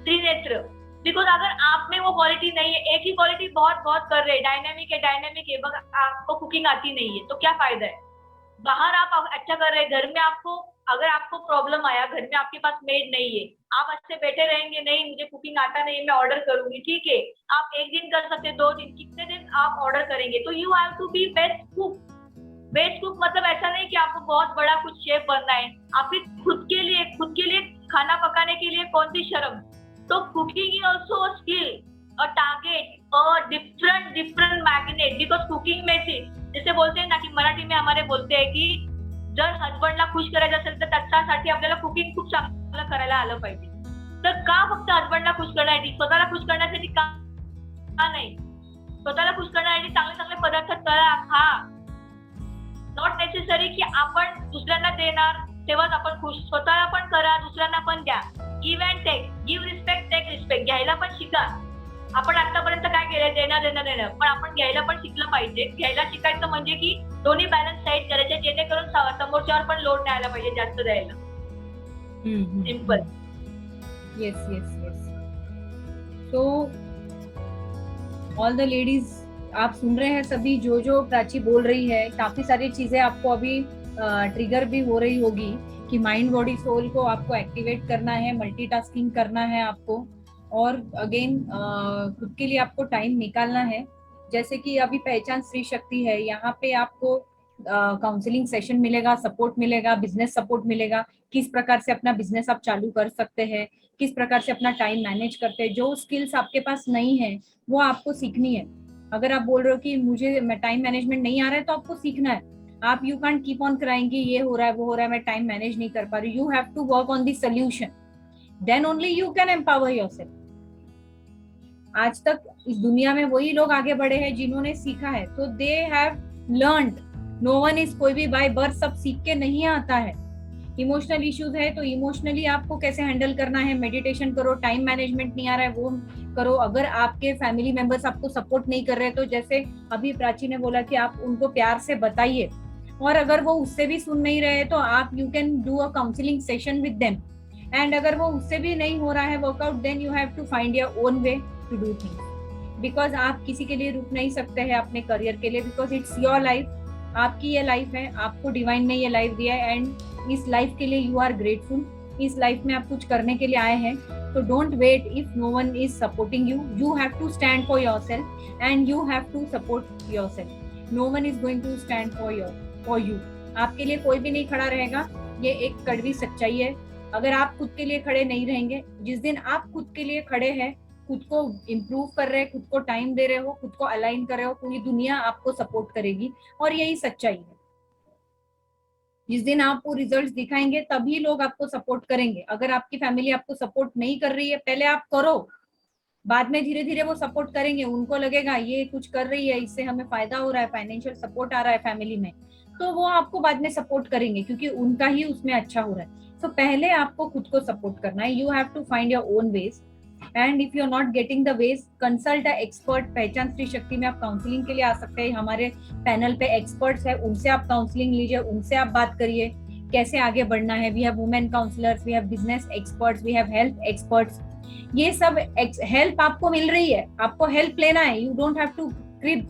त्रिनेत्र, बिकॉज अगर आप में वो क्वालिटी नहीं है, एक ही क्वालिटी बहुत बहुत कर रहे हैं, डायनेमिक है, बस आपको कुकिंग आती नहीं है, तो क्या फायदा है? बाहर आप अच्छा कर रहे हैं, घर में आपको, अगर आपको प्रॉब्लम आया, घर में आपके पास मेड नहीं है, आप अच्छे बैठे रहेंगे, नहीं मुझे कुकिंग आता नहीं, मैं ऑर्डर करूंगी, ठीक है, आप एक दिन कर सकते, 2 दिन, कितने दिन आप ऑर्डर करेंगे? तो you have to be best cook. Best cook मतलब ऐसा नहीं कि आपको बहुत बड़ा कुछ शेफ बनना है, आपके खुद के लिए खाना पकाने के लिए कौन सी शर्म? तो cooking is also a skill, a target, a different magnet, because cooking में से जैसे बोलते हैं ना कि मराठी में हमारे बोलते हैं की जर हजबंडला खुश करायचं असेल तर त्याच्यासाठी आपल्याला कुकिंग खूप चांगलं करायला आलं पाहिजे. तर का फक्त हजबंडला खुश करण्यासाठी, स्वतःला खुश करण्यासाठी का नाही? स्वतःला खुश करण्यासाठी चांगले चांगले पदार्थ करा, खा. नॉट नेसेसरी की आपण दुसऱ्यांना देणार तेव्हाच आपण खुश. स्वतःला पण करा, दुसऱ्यांना पण द्या. Give and take, give respect, take respect. घ्यायला पण शिका. आपण आतापर्यंत काय केलंय? देणं, पण आपण घ्यायला पण शिकलं पाहिजे. घ्यायला शिकायचं म्हणजे की दोन्ही बॅलन्स साईड करायचे, जेणेकरून समोरच्यावर पण लोड नाही आला पाहिजे जास्त द्यायला. Simple. yes. So all the ladies, आप सुन रहे हैं सभी, जो प्राची बोल रही है, काफी सारी चीजें आपको अभी ट्रिगर भी हो रही होगी कि माइंड, बॉडी, सोल को आपको एक्टिवेट करना है, मल्टीटास्किंग करना है आपको, और अगेन खुद के लिए आपको टाइम निकालना है. जैसे कि अभी पहचान स्त्री शक्ति है, यहाँ पे आपको काउंसलिंग सेशन मिलेगा, सपोर्ट मिलेगा, बिजनेस सपोर्ट मिलेगा, किस प्रकार से अपना बिजनेस आप चालू कर सकते हैं, किस प्रकार से अपना टाइम मैनेज करते हैं. जो स्किल्स आपके पास नहीं है वो आपको सीखनी है. अगर आप बोल रहे हो कि मुझे टाइम मैनेजमेंट नहीं आ रहा है, तो आपको सीखना है. आप you can't keep on crying कि ये हो रहा है, वो हो रहा है, मैं टाइम मैनेज नहीं कर पा रही. You have to work on the solution, then only you can empower yourself. आज तक इस दुनिया में वही लोग आगे बढ़े हैं जिन्होंने सीखा है. तो they have learned. No one is, कोई भी बाय बर्थ सब सीख के नहीं आता है. इमोशनल इश्यूज है तो इमोशनली आपको कैसे हैंडल करना है, मेडिटेशन करो. टाइम मैनेजमेंट नहीं आ रहा है, वो करो. अगर आपके फैमिली मेंबर्स आपको सपोर्ट नहीं कर रहे, तो जैसे अभी प्राची ने बोला कि आप उनको प्यार से बताइए. और अगर वो उससे भी सुन नहीं रहे तो आप you can do a counselling session with them, and अगर वो उससे भी नहीं हो रहा है work out, then you have to find your own way to do things, because आप किसी के लिए रुक नहीं सकते हैं अपने करियर के लिए, बिकॉज इट्स योर लाइफ, आपकी ये लाइफ है, आपको डिवाइन ने ये लाइफ दिया है, एंड इस लाइफ के लिए यू आर ग्रेटफुल, इस लाइफ में आप कुछ करने के लिए आए हैं, तो don't wait if no one is supporting you, you have to stand for yourself and you have to support yourself, no one is going to stand for you, आपके लिए कोई भी नहीं खड़ा रहेगा, ये एक कड़वी सच्चाई है। अगर आप खुद के लिए खड़े नहीं रहेंगे, जिस दिन आप खुद के लिए खड़े हैं, खुद को इम्प्रूव कर रहे हैं, खुद को टाइम दे रहे हो, खुद को अलाइन कर रहे हो, पूरी दुनिया आपको सपोर्ट करेगी, और यही सच्चाई है। जिस दिन आपको रिजल्ट्स दिखाएंगे तभी लोग आपको सपोर्ट करेंगे। अगर आपकी फैमिली आपको सपोर्ट नहीं कर रही है, पहले आप करो, बाद में धीरे धीरे वो सपोर्ट करेंगे, उनको लगेगा ये कुछ कर रही है, इससे हमें फायदा हो रहा है, फाइनेंशियल सपोर्ट आ रहा है फैमिली में, तो वो आपको बाद में सपोर्ट करेंगे, क्योंकि उनका ही उसमें अच्छा हो रहा है। तो पहले आपको खुद को सपोर्ट करना है, you have to find your own ways, and if you are not getting the ways, consult a expert. पहचान स्त्री शक्ति में आप काउंसलिंग के लिए आ सकते हैं, हमारे पैनल पे एक्सपर्ट्स है, उनसे आप काउंसलिंग लीजिए, उनसे आप बात करिए कैसे आगे बढ़ना है। We have women counsellors, we have business experts, we have health experts, ये सब हेल्प आपको मिल रही है, आपको हेल्प लेना है, यू डोंट हैव टू क्रिप,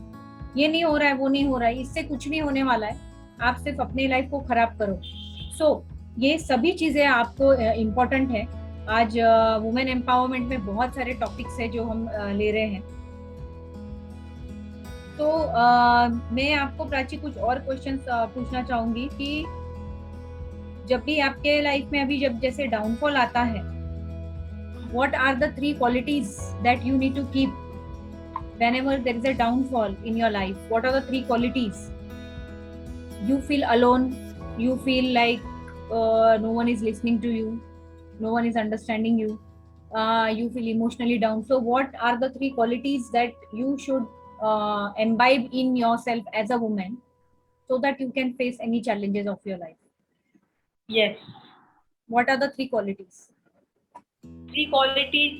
ये नहीं हो रहा है, वो नहीं हो रहा है, इससे कुछ नहीं होने वाला है, आप सिर्फ अपनी लाइफ को खराब करो। सो ये सभी चीजें आपको इम्पोर्टेंट है। आज वुमेन एम्पावरमेंट में बहुत सारे टॉपिक्स है जो हम ले रहे हैं। तो मैं आपको प्राची कुछ और क्वेश्चंस पूछना चाहूंगी कि जब भी आपके लाइफ में अभी जब जैसे डाउनफॉल आता है, what are the 3 qualities that you need to keep whenever there is a downfall in your life? What are the 3 qualities? You feel alone, you feel like no one is listening to you, no one is understanding you, you feel emotionally down. So what are the 3 qualities that you should imbibe in yourself as a woman so that you can face any challenges of your life? Yes. What are the 3 qualities? 3 qualities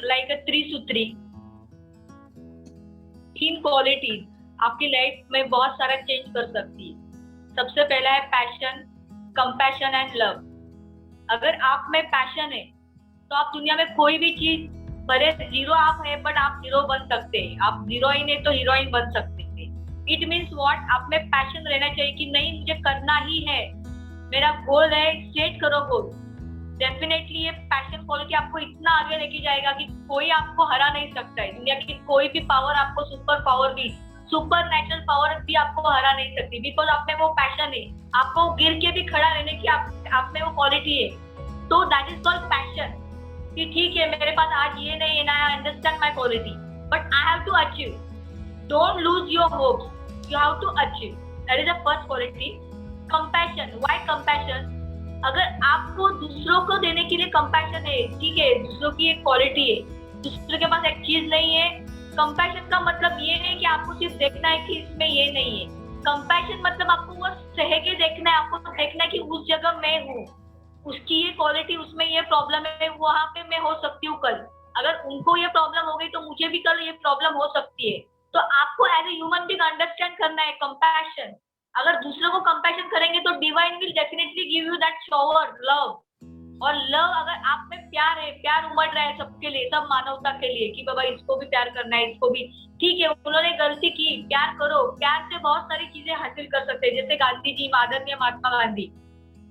like a 3 सूत्री। 3 qualities आपकी life में बहुत सारा change कर सकती है। सबसे पहला है पैशन, कंपैशन एंड लव। अगर आप में पैशन है तो आप दुनिया में कोई भी चीज, भले जीरो आप है बट आप हीरो बन सकते हैं, आप हीरोइन है तो हीरोइन बन सकते हैं। इट मीन्स व्हाट, आप में पैशन रहना चाहिए कि नहीं मुझे करना ही है, मेरा गोल है, सेट करो गोल। डेफिनेटली ये पैशन क्वालिटी आपको इतना आगे लेके जाएगा कि कोई आपको हरा नहीं सकता है। दुनिया की कोई भी पावर आपको, सुपर पावर भी, सुपर नेचुरल पावर भी आपको हरा नहीं सकती, बिकॉज आप में वो पैशन है। आपको गिर के भी खड़ा रहने की आप में वो क्वालिटी है। तो दैट इज कॉल्ड पैशन, कि ठीक है मेरे पास आज ये नहीं है ना, I understand my quality but I have to achieve. Don't lose your hopes, you have to achieve. That is the first quality. Compassion, why compassion? अगर आपको दूसरों को देने के लिए कंपैशन है, ठीक है, दूसरों की एक क्वालिटी है, दूसरों के पास एक चीज नहीं है, कंपैशन का मतलब ये नहीं कि आपको सिर्फ देखना है कि इसमें ये नहीं है। कंपैशन मतलब आपको वो सह के देखना है, आपको देखना है कि उस जगह मैं हूँ, उसकी ये क्वालिटी, उसमें ये प्रॉब्लम है, वहां पे मैं हो सकती हूँ कल। अगर उनको ये प्रॉब्लम हो गई तो मुझे भी कल ये प्रॉब्लम हो सकती है। तो आपको as a human being understand करना है कंपैशन। अगर दूसरों को कंपैशन करेंगे तो divine will definitely give you that shower love. और लव, अगर आप में प्यार है, प्यार उमड़ रहा है सबके लिए, सब मानवता के लिए, कि बाबा इसको भी प्यार करना है, इसको भी, ठीक है, उन्होंने गलती की, प्यार करो। प्यार से बहुत सारी चीजें हासिल कर सकते हैं। जैसे गांधी जी, आदरणीय महात्मा गांधी,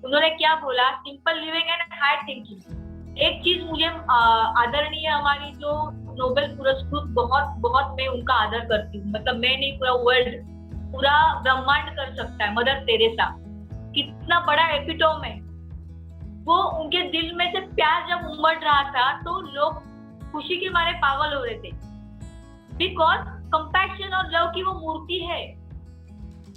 उन्होंने क्या बोला? Simple living and high thinking. एक चीज मुझे आदरणीय हमारी जो नोबेल पुरस्कृत, बहुत बहुत मैं उनका आदर करती हूँ, मतलब मैं नहीं, पूरा वर्ल्ड, पूरा ब्रह्मांड कर सकता है, मदर तेरेसा, कितना बड़ा एपिटोम है वो। उनके दिल में से प्यार जब उमड़ रहा था तो लोग खुशी के मारे पागल हो रहे थे, बिकॉज कंपैशन और लव की वो मूर्ति है।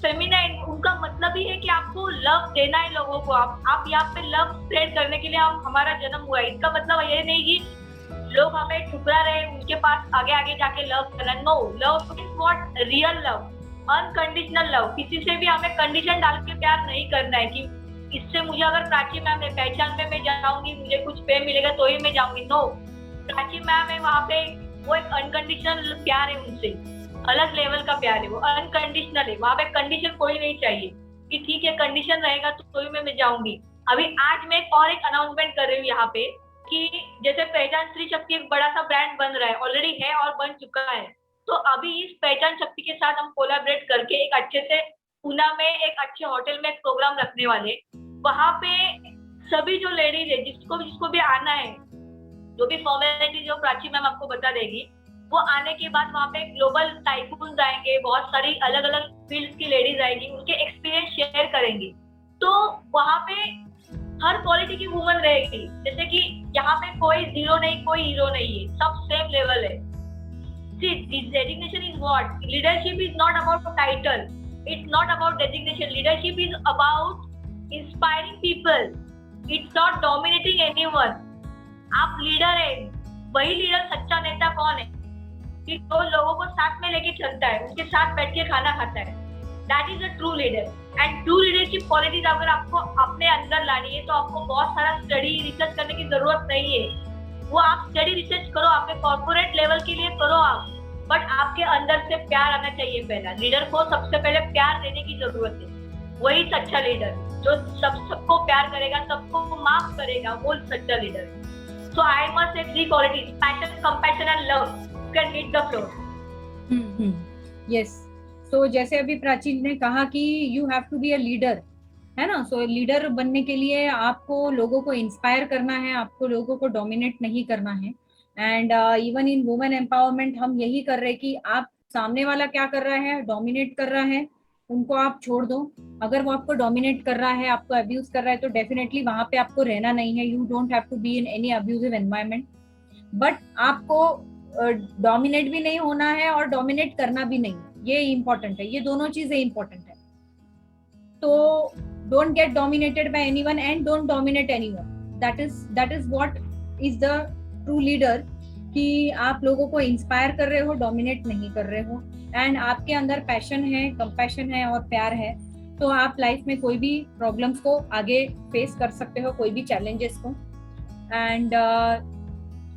फेमिनाइन, उनका मतलब ही है कि आपको लव देना है लोगों को। आप यहाँ पे लव स्प्रेड करने के लिए हमारा जन्म हुआ है। इसका मतलब ये नहीं कि लोग हमें ठुकरा रहे, उनके पास आगे आगे जाके लव करना। No, love is what real love, unconditional love. किसी से भी हमें कंडीशन डाल के प्यार नहीं करना है कि इससे मुझे, अगर प्राची मैम है, पहचान में मैं जाऊंगी, मुझे कुछ पे मिलेगा तो ही मैं जाऊंगी। नो, प्राची मैम है, वहाँ पे वो एक अनकंडीशनल प्यार है, उनसे अलग लेवल का प्यार है, वो अनकंडीशनल है, वहाँ पे कंडीशन कोई नहीं चाहिए। कि ठीक है कंडीशन रहेगा तो भी मैं जाऊंगी। अभी आज मैं एक अनाउंसमेंट कर रही हूँ यहाँ पे कि जैसे पहचान स्त्री शक्ति एक बड़ा सा ब्रांड बन रहा है, ऑलरेडी है और बन चुका है। तो अभी इस पहचान शक्ति के साथ हम कोलैबोरेट करके एक अच्छे से ऊना में एक अच्छे होटल में एक प्रोग्राम रखने वाले। वहां पे सभी जो लेडीज है जिसको भी आना है, जो भी फॉर्मेलिटी जो प्राची मैम आपको बता देगी, वो आने के बाद वहाँ पे ग्लोबल टाइकून्स आएंगे, बहुत सारी अलग अलग फील्ड्स की लेडीज आएंगी, उनके एक्सपीरियंस शेयर करेंगी। तो वहाँ पे हर क्वालिटी की वुमन रहेगी। जैसे कि यहाँ पे कोई जीरो नहीं, कोई हीरो नहीं है, सब सेम लेवल है। See, this designation is what? Leadership is not about title. It's not about designation. Leadership is about inspiring people. It's not dominating anyone. आप लीडर है, वही लीडर सच्चा नेता कौन है कि जो लोगों को साथ में लेके चलता है, उनके साथ बैठ के खाना खाता है। That is a true leader. And true leadership qualities अगर आपको अपने अंदर लानी है तो आपको बहुत सारा स्टडी रिसर्च करने की जरूरत नहीं है। वो आप स्टडी रिसर्च करो, आपके कॉर्पोरेट लेवल के लिए करो आप, बट आपके अंदर से प्यार आना चाहिए। पहला लीडर को सबसे पहले प्यार देने की जरूरत है, वही सच्चा लीडर जो सबको प्यार करेगा, सबको माफ करेगा, वो सच्चा लीडर है। So I must say three qualities: passion, compassion and love can lead the flow. Yes. So जैसे अभी प्राची ने कहा कि you have to be a leader, है ना? So लीडर बनने के लिए आपको लोगों को इंस्पायर करना है, आपको लोगों को डोमिनेट नहीं करना है। And even in women empowerment हम यही कर रहे हैं कि आप सामने वाला क्या कर रहा है, डोमिनेट कर रहा है, उनको आप छोड़ दो। अगर वो आपको डोमिनेट कर रहा है, आपको अब्यूज कर रहा है, तो डेफिनेटली वहां पे आपको रहना नहीं है। You don't have to be in any abusive environment. But आपको डोमिनेट भी नहीं होना है और डोमिनेट करना भी नहीं, ये इंपॉर्टेंट है। ये दोनों चीजें इंपॉर्टेंट है। तो don't get dominated by anyone and don't dominate anyone. That is what is the true leader, कि आप लोगों को इंस्पायर कर रहे हो, डोमिनेट नहीं कर रहे हो। एंड आपके अंदर पैशन है, कंपैशन है और प्यार है, तो आप लाइफ में कोई भी प्रॉब्लम्स को आगे फेस कर सकते हो, कोई भी चैलेंजेस को। And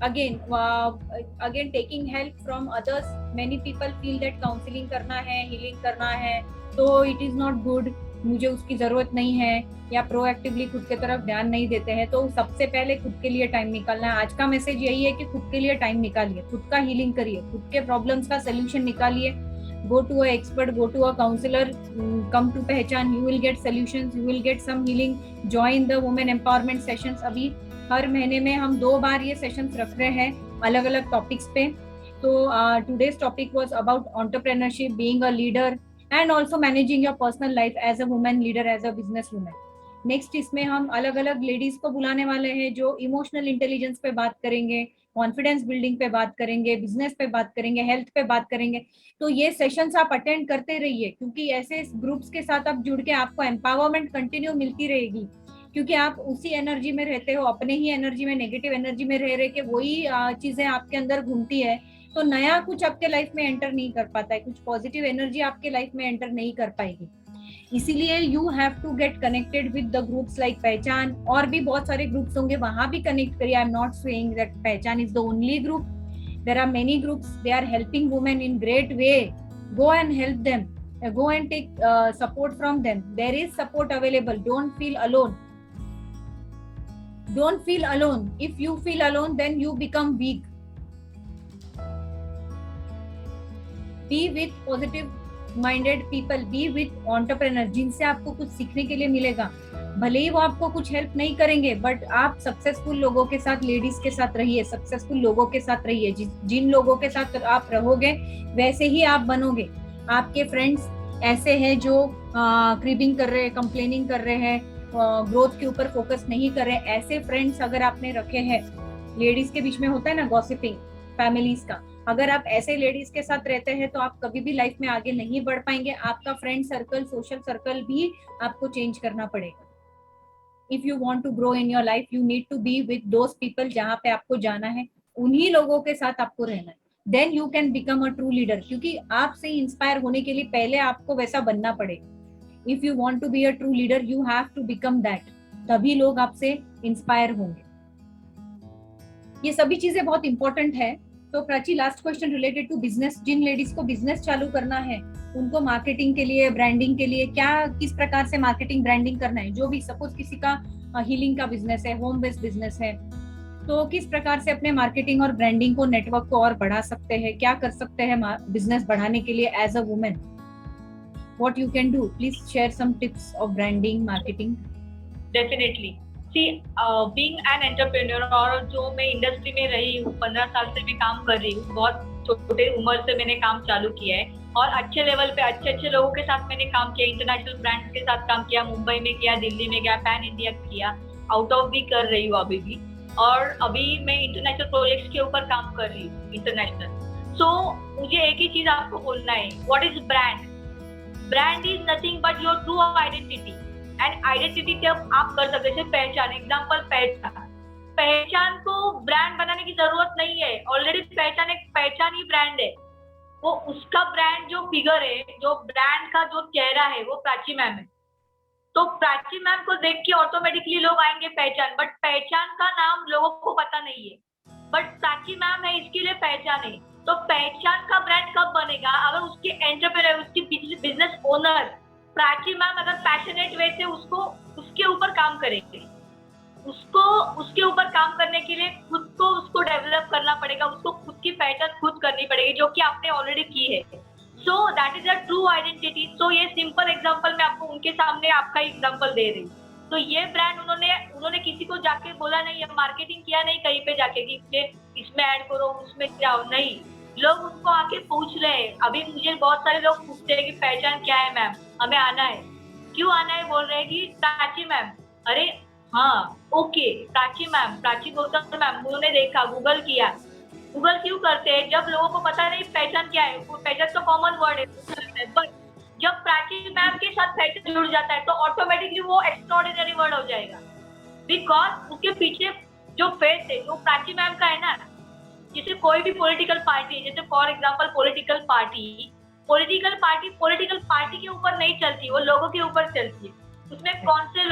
again taking help from others. Many people feel that counselling करना है, हीलिंग करना है, तो इट इज नॉट गुड, मुझे उसकी जरूरत नहीं है, या प्रोएक्टिवली खुद के तरफ ध्यान नहीं देते हैं। तो सबसे पहले खुद के लिए टाइम निकालना है। आज का मैसेज यही है कि खुद के लिए टाइम निकालिए, खुद का हीलिंग करिए, खुद के प्रॉब्लम्स का सोल्यूशन निकालिए। Go to a expert, go to a counsellor, come to Pehchan, you will get solutions, you will get some healing. Join the women empowerment sessions. अभी हर महीने में हम 2 बार ये सेशंस रख रहे हैं अलग अलग टॉपिक्स पे। तो today's topic was about entrepreneurship, being a leader and also managing your personal life as a woman leader, as a business woman. Next इसमें हम अलग अलग लेडीज को बुलाने वाले हैं जो इमोशनल इंटेलिजेंस पे बात करेंगे, कॉन्फिडेंस बिल्डिंग पे बात करेंगे, बिजनेस पे बात करेंगे, हेल्थ पे बात करेंगे। तो ये सेशंस आप अटेंड करते रहिए, क्योंकि ऐसे ग्रुप्स के साथ आप जुड़ के आपको एम्पावरमेंट कंटिन्यू मिलती रहेगी, क्योंकि आप उसी एनर्जी में रहते हो, अपने ही एनर्जी में, नेगेटिव एनर्जी में रह के वही चीजें आपके अंदर घूमती है। तो नया कुछ आपके लाइफ में एंटर नहीं कर पाता है, कुछ पॉजिटिव एनर्जी आपके लाइफ में एंटर नहीं कर पाएगी। इसीलिए you have to get connected with the groups like Pehchaan, और भी बहुत सारे ग्रुप्स होंगे, वहां भी कनेक्ट करिए। I am not saying that Pehchan is the only group, there are many groups, they are helping women in great way. Go and help them, go and take support from them. There is support available. Don't feel alone. Don't feel alone. If you feel alone, then you become weak. Be with positive minded people, be with entrepreneurs जिनसे आपको कुछ सीखने के लिए मिलेगा। भले ही वो आपको कुछ हेल्प नहीं करेंगे, बट आप सक्सेसफुल लोगों के साथ, लेडीज के साथ रहिए, सक्सेसफुल लोगों के साथ रहिए। जिन लोगों के साथ आप रहोगे वैसे ही आप बनोगे। आपके फ्रेंड्स ऐसे हैं जो क्रीबिंग कर रहे हैं, कंप्लेनिंग कर रहे हैं, ग्रोथ के ऊपर फोकस नहीं कर रहे, ऐसे फ्रेंड्स अगर आपने रखे हैं, लेडीज के बीच में होता है ना गॉसिपिंग फैमिलीज का, अगर आप ऐसे लेडीज के साथ रहते हैं तो आप कभी भी लाइफ में आगे नहीं बढ़ पाएंगे। आपका फ्रेंड सर्कल, सोशल सर्कल भी आपको चेंज करना पड़ेगा। If you want to grow in your life, you need to be with those people जहां पे आपको जाना है, उन्हीं लोगों के साथ आपको रहना है। Then you can become a true leader, क्योंकि आपसे इंस्पायर होने के लिए पहले आपको वैसा बनना पड़ेगा। If you want to be a true leader, you have to become that, तभी लोग आपसे इंस्पायर होंगे। ये सभी चीजें बहुत इंपॉर्टेंट है। तो Prachi, last question related to business, जिन लेडीज को बिजनेस चालू करना है उनको मार्केटिंग के लिए, ब्रांडिंग के लिए क्या, किस प्रकार से मार्केटिंग ब्रांडिंग करना है? जो भी सपोज किसी का हीलिंग का बिजनेस है, होम बेस्ड बिजनेस है, तो किस प्रकार से अपने मार्केटिंग और ब्रांडिंग को, नेटवर्क को और बढ़ा सकते हैं? क्या कर सकते हैं बिजनेस बढ़ाने के लिए as a women? What you can do? Please share some tips of branding, marketing. Definitely. See, being an entrepreneur, और जो मैं इंडस्ट्री में रही हूँ, 15 साल से मैं काम कर रही हूँ, बहुत छोटे उम्र से मैंने काम चालू किया है और अच्छे लेवल पे अच्छे लोगों के साथ मैंने काम किया, इंटरनेशनल ब्रांड्स के साथ काम किया, मुंबई में किया, दिल्ली में किया, पैन इंडिया किया, आउट ऑफ भी कर रही हूँ अभी भी, और अभी मैं इंटरनेशनल प्रोजेक्ट्स के ऊपर काम कर रही हूँ, इंटरनेशनल। सो मुझे एक ही चीज आपको बोलना है, what is brand? Brand is nothing but your true identity, and identity जब आप कर सकते हैं, पहचान, एग्जांपल पहचान को ब्रांड बनाने की जरूरत नहीं है, ऑलरेडी पहचान ही ब्रांड है। वो उसका ब्रांड जो फिगर है, जो ब्रांड का जो चेहरा है, वो प्राची मैम है। तो प्राची मैम को देख के ऑटोमेटिकली लोग आएंगे पहचान, बट पहचान का नाम लोगों को पता नहीं है, बट प्राची मैम है, इसके लिए पहचान है। तो पहचान का ब्रांड कब बनेगा? अगर उसके एंटरप्रेन्योर, उसकी बिजनेस ओनर प्राची मैम अगर पैशनेट वे से उसको उसके ऊपर काम करेंगे, उसको उसके ऊपर काम करने के लिए खुद को उसको डेवलप करना पड़ेगा, उसको खुद की पहचान खुद करनी पड़ेगी, जो कि आपने ऑलरेडी की है। So that is a true identity. So ये सिंपल एग्जांपल मैं आपको उनके सामने आपका एग्जांपल दे रही हूँ। तो ये ब्रांड उन्होंने किसी को जाके बोला नहीं, मार्केटिंग किया नहीं कहीं पे जाके कि इसमें ऐड करो, उसमें जाओ, नहीं, लोग उनको आके पूछ रहे हैं। अभी मुझे बहुत सारे लोग पूछते हैं कि पहचान क्या है मैम, हमें आना है, क्यों आना है? बोल रहे हैं कि प्राची मैम। अरे हाँ, okay, Prachi ma'am, Prachi Gautam ma'am, उन्होंने देखा, गूगल किया। गूगल क्यों करते हैं? जब लोगों को पता नहीं पहचान क्या है, पहचान तो कॉमन वर्ड है, बट जब प्राची मैम के साथ पहचान जुड़ जाता है तो ऑटोमेटिकली वो एक्स्ट्राऑर्डिनरी वर्ड हो जाएगा, बिकॉज उसके पीछे जो फेस है वो प्राची मैम का है ना। जैसे कोई भी पॉलिटिकल पार्टी, जैसे फॉर एग्जांपल पॉलिटिकल पार्टी के ऊपर नहीं चलती, वो लोगों के ऊपर चलती है। उसमें कौन से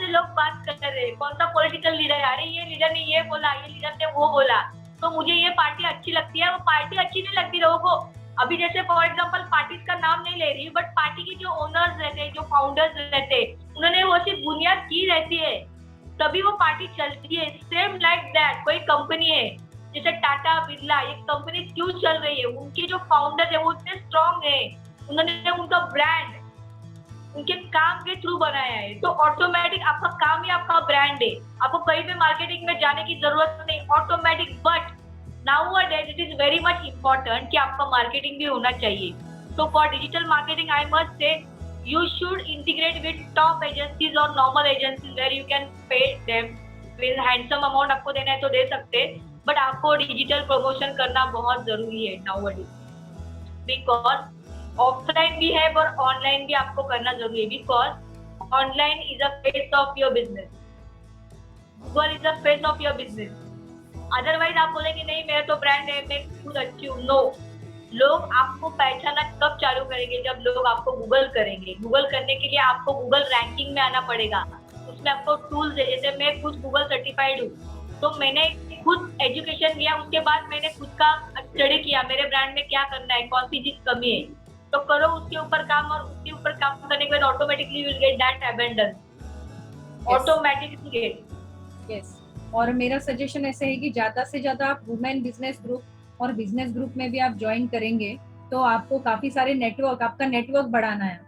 लोग बात कर रहे हैं, कौन सा पॉलिटिकल लीडर है, अरे ये लीडर ने ये बोला, ये लीडर ने वो बोला, तो मुझे ये पार्टी अच्छी लगती है। वो पार्टी अच्छी नहीं लगती लोगों को। अभी जैसे फॉर एग्जांपल पार्टी का नाम नहीं ले रही, बट पार्टी के जो ओनर्स रहते हैं, जो फाउंडर्स रहते हैं, उन्होंने वो सिर्फ बुनियाद की रहती है, तभी वो पार्टी चलती है। सेम लाइक दैट कोई कंपनी है, जैसे टाटा बिरला, ये कंपनी क्यों चल रही है? उनके जो फाउंडर है वो इतने स्ट्रॉन्ग है, उन्होंने उनका ब्रांड उनके काम के थ्रू बनाया है। तो ऑटोमेटिक आपका काम ही आपका ब्रांड है, आपको कहीं पे मार्केटिंग में जाने की जरूरत नहीं, automatic. But nowadays it is very much important कि आपका मार्केटिंग भी होना चाहिए। So for digital marketing, I must say you should integrate with top agencies or normal agencies where you can pay them with handsome amount। आपको देना है तो दे सकते हैं, बट आपको डिजिटल प्रमोशन करना बहुत जरूरी है nowadays, because ऑफलाइन भी है और ऑनलाइन भी आपको करना जरूरी है, because online is a face of your business, Google is a face of your business. Otherwise आप बोलेंगे नहीं मेरा तो ब्रांड है, मैं खुद अच्छी हूँ, नो। लोग आपको पहचानना कब चालू करेंगे? जब लोग आपको गूगल करेंगे। गूगल करने के लिए आपको गूगल रैंकिंग में आना पड़ेगा, उसमें आपको टूल्स है। जैसे मैं खुद गूगल सर्टिफाइड हूँ, तो मैंने खुद एजुकेशन लिया, उसके बाद मैंने खुद का स्टडी किया, मेरे ब्रांड में क्या करना है, कौन सी चीज कमी है, तो करो उसके ऊपर काम, और उसके ऊपर काम करने के बाद automatically you will get that abundance, automatically. Yes, और मेरा सजेशन ऐसे है कि ज्यादा से ज्यादा आप वुमेन बिजनेस ग्रुप और बिजनेस ग्रुप में भी आप ज्वाइन करेंगे तो आपको काफी सारे नेटवर्क, आपका नेटवर्क बढ़ाना है।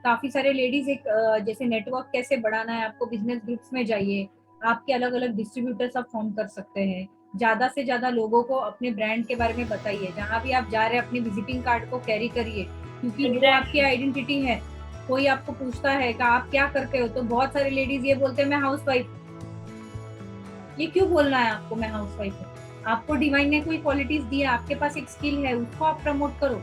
काफी सारे लेडीज एक जैसे नेटवर्क कैसे बढ़ाना है, आपको बिजनेस ग्रुप्स में जाइए, आपके अलग अलग डिस्ट्रीब्यूटर्स आप फॉर्म कर सकते हैं। ज्यादा से ज्यादा लोगों को अपने ब्रांड के बारे में बताइए, जहाँ भी आप जा रहे हैं अपने विजिटिंग कार्ड को कैरी करिए, क्योंकि वो आपकी आइडेंटिटी है। कोई आपको पूछता है कि आप क्या करते हो, तो बहुत सारे लेडीज ये बोलते हैं मैं हाउस वाइफ। ये क्यों बोलना है आपको मैं हाउस वाइफ हूँ? आपको डिवाइन ने कोई क्वालिटीज दी है, आपके पास एक स्किल है, उसको आप प्रमोट करो।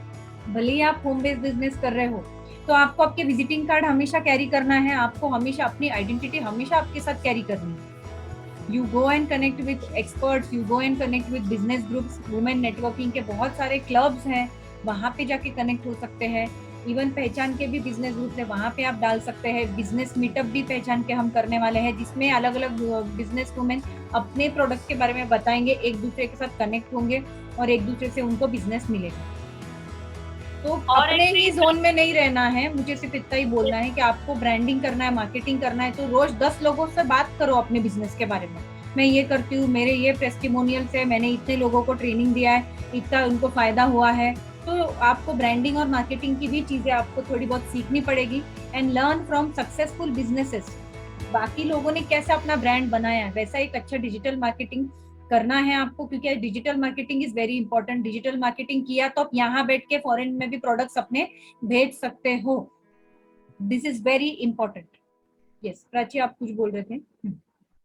भले ही आप होम बेस्ड बिजनेस कर रहे हो, तो आपको आपके विजिटिंग कार्ड हमेशा कैरी करना है, आपको हमेशा अपनी आइडेंटिटी हमेशा आपके साथ कैरी करनी है। You go and connect with experts, you go and connect with business groups, women networking के बहुत सारे क्लब्स हैं, वहाँ पे जाके कनेक्ट हो सकते हैं। इवन पहचान के भी बिजनेस ग्रुप है, वहाँ पे आप डाल सकते हैं। बिजनेस मीटअप भी पहचान के हम करने वाले हैं, जिसमें अलग अलग बिजनेस वुमेन अपने प्रोडक्ट के बारे में बताएंगे, एक दूसरे के साथ कनेक्ट होंगे और एक दूसरे से उनको बिजनेस मिलेगा। तो और अपने एक ही चीज जोन में नहीं रहना है, मुझे सिर्फ इतना ही बोलना है कि आपको ब्रांडिंग करना है, मार्केटिंग करना है, तो रोज 10 लोगों से बात करो अपने बिजनेस के बारे में। मैं ये करती हूँ, मेरे ये टेस्टिमोनियल्स है, मैंने इतने लोगों को ट्रेनिंग दिया है, इतना उनको फायदा हुआ है। तो आपको ब्रांडिंग और मार्केटिंग की भी चीजें आपको थोड़ी बहुत सीखनी पड़ेगी and learn from successful businesses. बाकी लोगों ने कैसा अपना ब्रांड बनाया है, वैसा एक अच्छा डिजिटल मार्केटिंग करना है आपको, क्योंकि digital marketing is very important. Digital marketing किया तो आप यहाँ बैठ के फॉरेन में भी प्रोडक्ट्स अपने भेज सकते हो। This is very important. Yes Prachi, आप कुछ बोल रहे थे।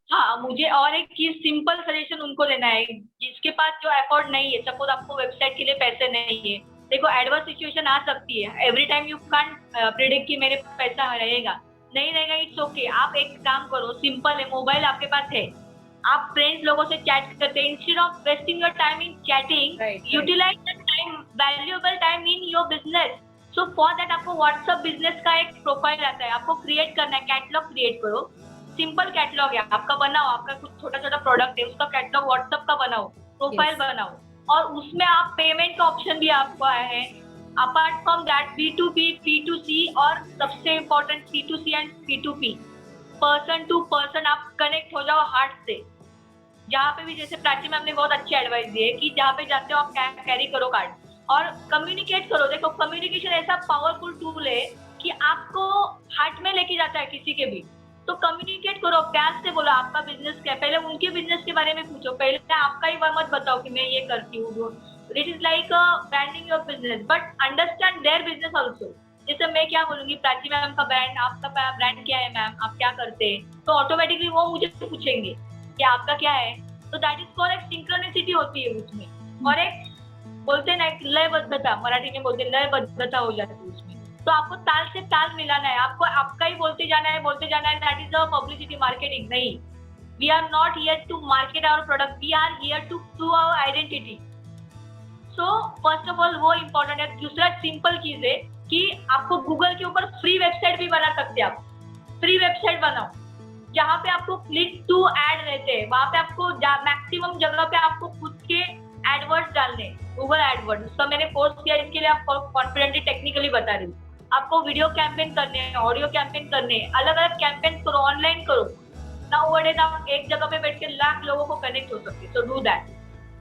हाँ, मुझे और एक चीज सिंपल सजेशन उनको देना है जिसके पास जो एफोर्ड नहीं है, सपोज आपको वेबसाइट के लिए पैसे नहीं है। देखो एडवर्स सिचुएशन आ सकती है, every time you can't predict कि मेरे पास पैसा रहेगा नहीं रहेगा, इट्स ओके। आप एक काम करो, सिंपल है, मोबाइल आपके पास है, आप फ्रेंड्स लोगों से चैट करते हैं, instead of wasting your time in chatting, utilize the time, valuable time in your business. So for that आपको व्हाट्सएप बिजनेस का एक प्रोफाइल आता है, आपको क्रिएट करना है, कैटलॉग क्रिएट करो, सिंपल कैटलॉग है आपका, बनाओ, आपका कुछ छोटा छोटा प्रोडक्ट है उसका कैटलॉग व्हाट्सएप का बनाओ, प्रोफाइल बनाओ, और उसमें आप पेमेंट का ऑप्शन भी आपको आया है। Apart from that B2B, B2C और सबसे important C2C and P2P, person to person आप कनेक्ट हो जाओ हार्ट से। जहाँ पे भी, जैसे प्राची मैम ने बहुत अच्छी एडवाइस दी है कि जहाँ पे जाते हो आप कैरी करो कार्ड और कम्युनिकेट करो। देखो कम्युनिकेशन ऐसा पावरफुल टूल है कि आपको हार्ट में लेके जाता है किसी के भी। तो कम्युनिकेट करो, प्यार से बोलो आपका बिजनेस क्या है, पहले उनके बिजनेस के बारे में पूछो, पहले आपका ही मत बताओ कि मैं ये करती हूँ। It is like branding your business, but understand their business also. जैसे मैं क्या बोलूंगी, प्राची मैम का ब्रांड, आपका ब्रांड क्या है मैम, आप क्या करते हैं, तो ऑटोमेटिकली वो मुझे पूछेंगे कि आपका क्या है। तो दैट इज कॉल्ड एक सिंक्रोनिसिटी होती है उसमें, और एक बोलते हैं ना एक लयबद्धता, मराठी में बोलते हैं लयबद्धता हो जाती है उसमें। तो आपको ताल से ताल मिलाना है, आपको आपका ही बोलते जाना है, बोलते जाना है। That is a publicity marketing नहीं। We are not here to market our product, we are here to prove our identity. So first of all वो इम्पोर्टेंट है। दूसरा सिंपल चीज है कि आपको गूगल के ऊपर फ्री वेबसाइट भी बना सकते हैं। आप फ्री वेबसाइट बनाओ जहाँ पे आपको क्लिक टू एड रहते हैं, वहां पे आपको मैक्सिमम जगह पे आपको खुद के एडवर्ड्स डालने, गूगल एडवर्ड्स। उसका मैंने कोर्स किया, इसके लिए आपको कॉन्फिडेंटली टेक्निकली बता रही हूँ। आपको वीडियो कैंपेन करने हैं, ऑडियो कैंपेन करने हैं, अलग अलग कैंपेन करो, ऑनलाइन करो। नाउअडेज आप एक जगह पे बैठ के लाख लोगों को कनेक्ट हो सकते, so do that.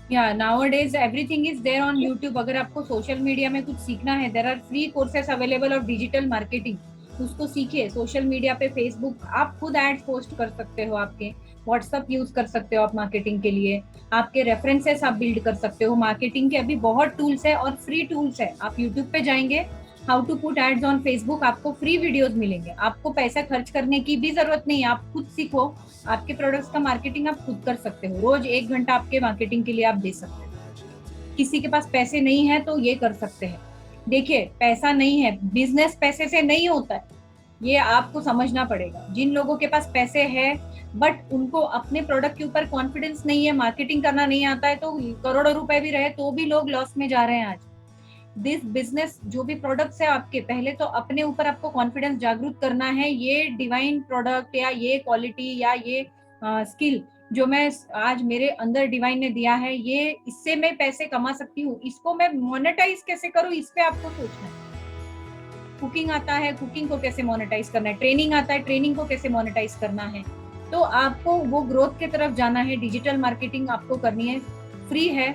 Yeah, nowadays everything is there on YouTube. अगर आपको सोशल मीडिया में कुछ सीखना है, there are free courses available of digital marketing. उसको सीखिए। सोशल मीडिया पे फेसबुक आप खुद एड्स पोस्ट कर सकते हो, आपके व्हाट्सएप यूज कर सकते हो आप मार्केटिंग के लिए, आपके रेफरेंसेस आप बिल्ड कर सकते हो। मार्केटिंग के अभी बहुत टूल्स है और फ्री टूल्स है। आप यूट्यूब पे जाएंगे, how to put ads on Facebook, आपको फ्री वीडियोस मिलेंगे। आपको पैसा खर्च करने की भी जरूरत नहीं है, आप खुद सीखो। आपके प्रोडक्ट्स का मार्केटिंग आप खुद कर सकते हो। रोज 1 घंटा आपके मार्केटिंग के लिए आप दे सकते हो। किसी के पास पैसे नहीं है तो ये कर सकते हैं। देखिए पैसा नहीं है, बिजनेस पैसे से नहीं होता है, ये आपको समझना पड़ेगा। जिन लोगों के पास पैसे है बट उनको अपने प्रोडक्ट के ऊपर कॉन्फिडेंस नहीं है, मार्केटिंग करना नहीं आता है, तो करोड़ों रुपए भी रहे तो भी लोग लॉस में जा रहे हैं आज। दिस बिजनेस, जो भी प्रोडक्ट्स है आपके, पहले तो अपने ऊपर आपको कॉन्फिडेंस जागरूक करना है। ये डिवाइन प्रोडक्ट या ये क्वालिटी या ये स्किल जो मैं आज मेरे अंदर डिवाइन ने दिया है, ये इससे मैं पैसे कमा सकती हूँ, इसको मैं मोनेटाइज कैसे करूँ, इस पे आपको सोचना है। कुकिंग आता है, कुकिंग को कैसे मोनेटाइज करना है, ट्रेनिंग आता है, ट्रेनिंग को कैसे मोनेटाइज करना है। तो आपको वो ग्रोथ की तरफ जाना है। डिजिटल मार्केटिंग आपको करनी है, फ्री है,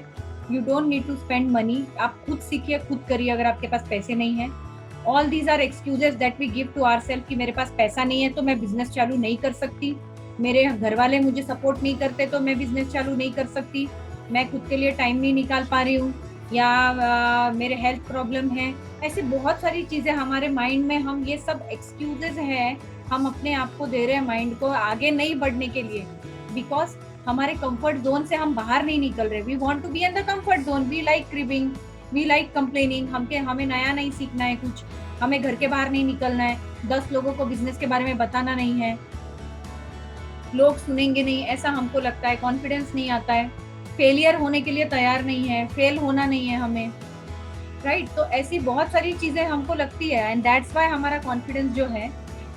you don't need to spend money. आप खुद सीखिए, खुद करिए अगर आपके पास पैसे नहीं है। All these are excuses that we give to ourselves कि मेरे पास पैसा नहीं है तो मैं बिजनेस चालू नहीं कर सकती, मेरे घर वाले मुझे सपोर्ट नहीं करते तो मैं बिजनेस चालू नहीं कर सकती, मैं खुद के लिए टाइम नहीं निकाल पा रही हूँ, या मेरे हेल्थ प्रॉब्लम है। ऐसे बहुत सारी चीजें हमारे माइंड में, हम ये सब एक्सक्यूजेस है हम अपने आप को दे रहे हैं माइंड को आगे नहीं बढ़ने के लिए, बिकॉज हमारे कंफर्ट जोन से हम बाहर नहीं निकल रहे। We want to be in the comfort zone, we like cribbing, we like complaining. हमें नया नहीं सीखना है कुछ, हमें घर के बाहर नहीं निकलना है, 10 लोगों को बिजनेस के बारे में बताना नहीं है, लोग सुनेंगे नहीं ऐसा हमको लगता है, कॉन्फिडेंस नहीं आता है, फेलियर होने के लिए तैयार नहीं है, फेल होना नहीं है हमें, राइट। तो ऐसी बहुत सारी चीजें हमको लगती है एंड दैट्स व्हाई हमारा कॉन्फिडेंस जो है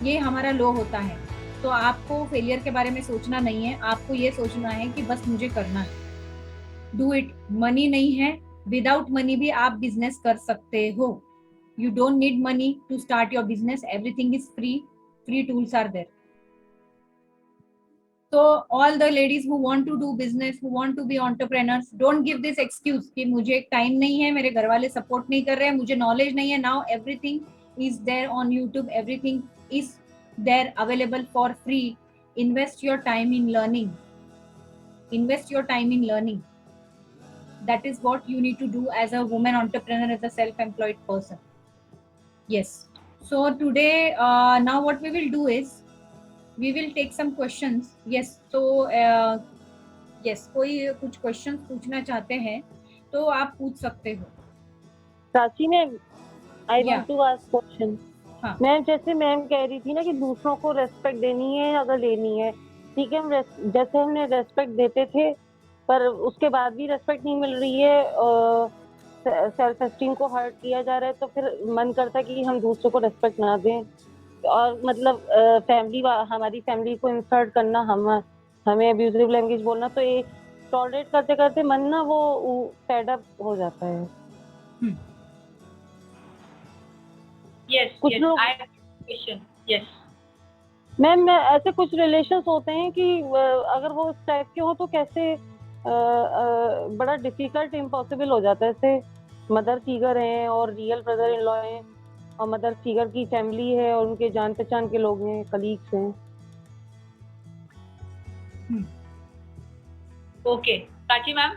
ये हमारा लो होता है। तो आपको फेलियर के बारे में सोचना नहीं है, आपको ये सोचना है कि बस मुझे करना है, डू इट। मनी नहीं है, विदाउट मनी भी आप बिजनेस कर सकते हो। You don't need money to start your business, everything is free, free tools are there. So all the ladies who want to do business, who want to be entrepreneurs, don't give this excuse कि मुझे time नहीं है, मेरे घर वाले support नहीं कर रहे हैं, मुझे नॉलेज नहीं है। Now everything is there on YouTube, everything is there available for free. Invest your time in learning. Invest your time in learning. That is what you need to do as a woman entrepreneur, as a self-employed person. Yes. So today, now what we will do is we will take some questions. Yes, so yes, कोई कुछ questions पूछना चाहते हैं तो आप पूछ सकते हो। Prachi ma'am, I Yeah. Want to ask question. हाँ। मैम जैसे मैम कह रही थी ना कि दूसरों को रेस्पेक्ट देनी है अगर लेनी है, ठीक है, हम जैसे हमने रेस्पेक्ट देते थे पर उसके बाद भी रेस्पेक्ट नहीं मिल रही है, सेल्फ एस्टीम को हर्ट किया जा रहा है, तो फिर मन करता है कि हम दूसरों को रेस्पेक्ट ना दें, और मतलब हमारी फैमिली को इंसल्ट करना, हमें अब्यूजिव लैंग्वेज बोलना, तो ये टॉलरेट करते करते मन ना वो फेड अप हो जाता है। Yes, कुछ yes, लोग I have a question. Yes. Ma'am ऐसे कुछ रिलेशंस होते हैं कि अगर वो इस टाइप के हो तो कैसे बड़ा डिफिकल्ट इम्पॉसिबल हो जाता है। जैसे मदर फिगर हैं और रियल ब्रदर इन लॉ हैं और मदर फिगर की फैमिली है और उनके जान पहचान के लोग हैं, कलीग्स हैं। Okay. Prachi ma'am,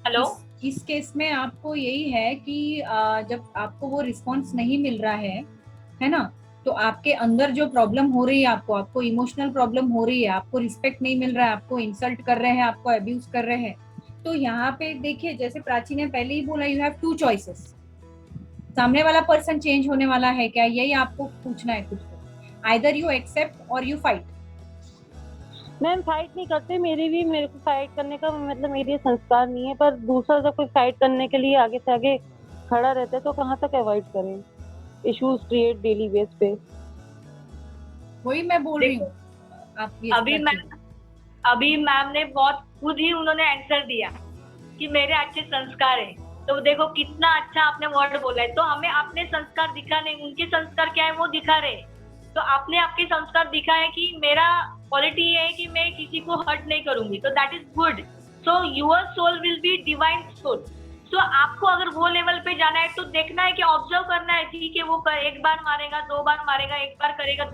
hello. इस केस में आपको यही है कि जब आपको वो रिस्पॉन्स नहीं मिल रहा है ना, तो आपके अंदर जो प्रॉब्लम हो रही है, आपको इमोशनल प्रॉब्लम हो रही है, आपको रिस्पेक्ट नहीं मिल रहा है, आपको इंसल्ट कर रहे हैं, आपको अब्यूज कर रहे हैं, तो यहाँ पे देखिए, जैसे प्राची ने पहले ही बोला, यू हैव टू चॉइसेस। सामने वाला पर्सन चेंज होने वाला है क्या, यही आपको पूछना है खुद को। आइदर यू एक्सेप्ट और यू फाइट। मैम फाइट नहीं करते, मेरे को फाइट करने का मतलब मेरे संस्कार नहीं है, पर दूसरा जब कोई फाइट करने के लिए आगे से आगे खड़ा रहता है तो कहाँ तक अवॉइड करें, इश्यूज क्रिएट डेली बेस पे। वही मैं बोल रही हूँ। अभी मैम ने बहुत खुद ही उन्होंने आंसर दिया कि मेरे अच्छे संस्कार है, तो देखो कितना अच्छा आपने वर्ड बोला है। तो हमें अपने संस्कार दिखाने, उनके संस्कार क्या है वो दिखा रहे, तो आपने आपके संस्कार दिखा है कि मेरा क्वालिटी ये है कि मैं किसी को हर्ट नहीं करूंगी, तो that is good. So your soul will be divine soul. So आपको अगर वो लेवल पे जाना है तो देखना है कि ऑब्जर्व करना है, ठीक है वो एक बार मारेगा, 2 बार मारेगा, 1 बार करेगा,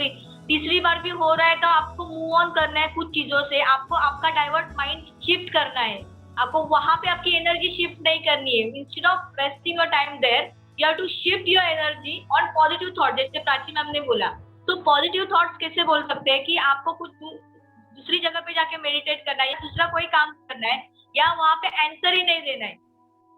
तीसरी बार भी हो रहा है, तो आपको मूव ऑन करना है कुछ चीजों से। आपको आपका डाइवर्ट माइंड शिफ्ट करना है, आपको वहां पे आपकी एनर्जी शिफ्ट नहीं करनी है। Instead of wasting your time there, you have to shift your energy on positive thought. जैसे प्राची मैम ने बोला, तो पॉजिटिव थॉट्स कैसे बोल सकते हैं कि आपको कुछ दूसरी जगह पे जाके मेडिटेट करना है या दूसरा कोई काम करना है, या वहां पे आंसर ही नहीं देना है।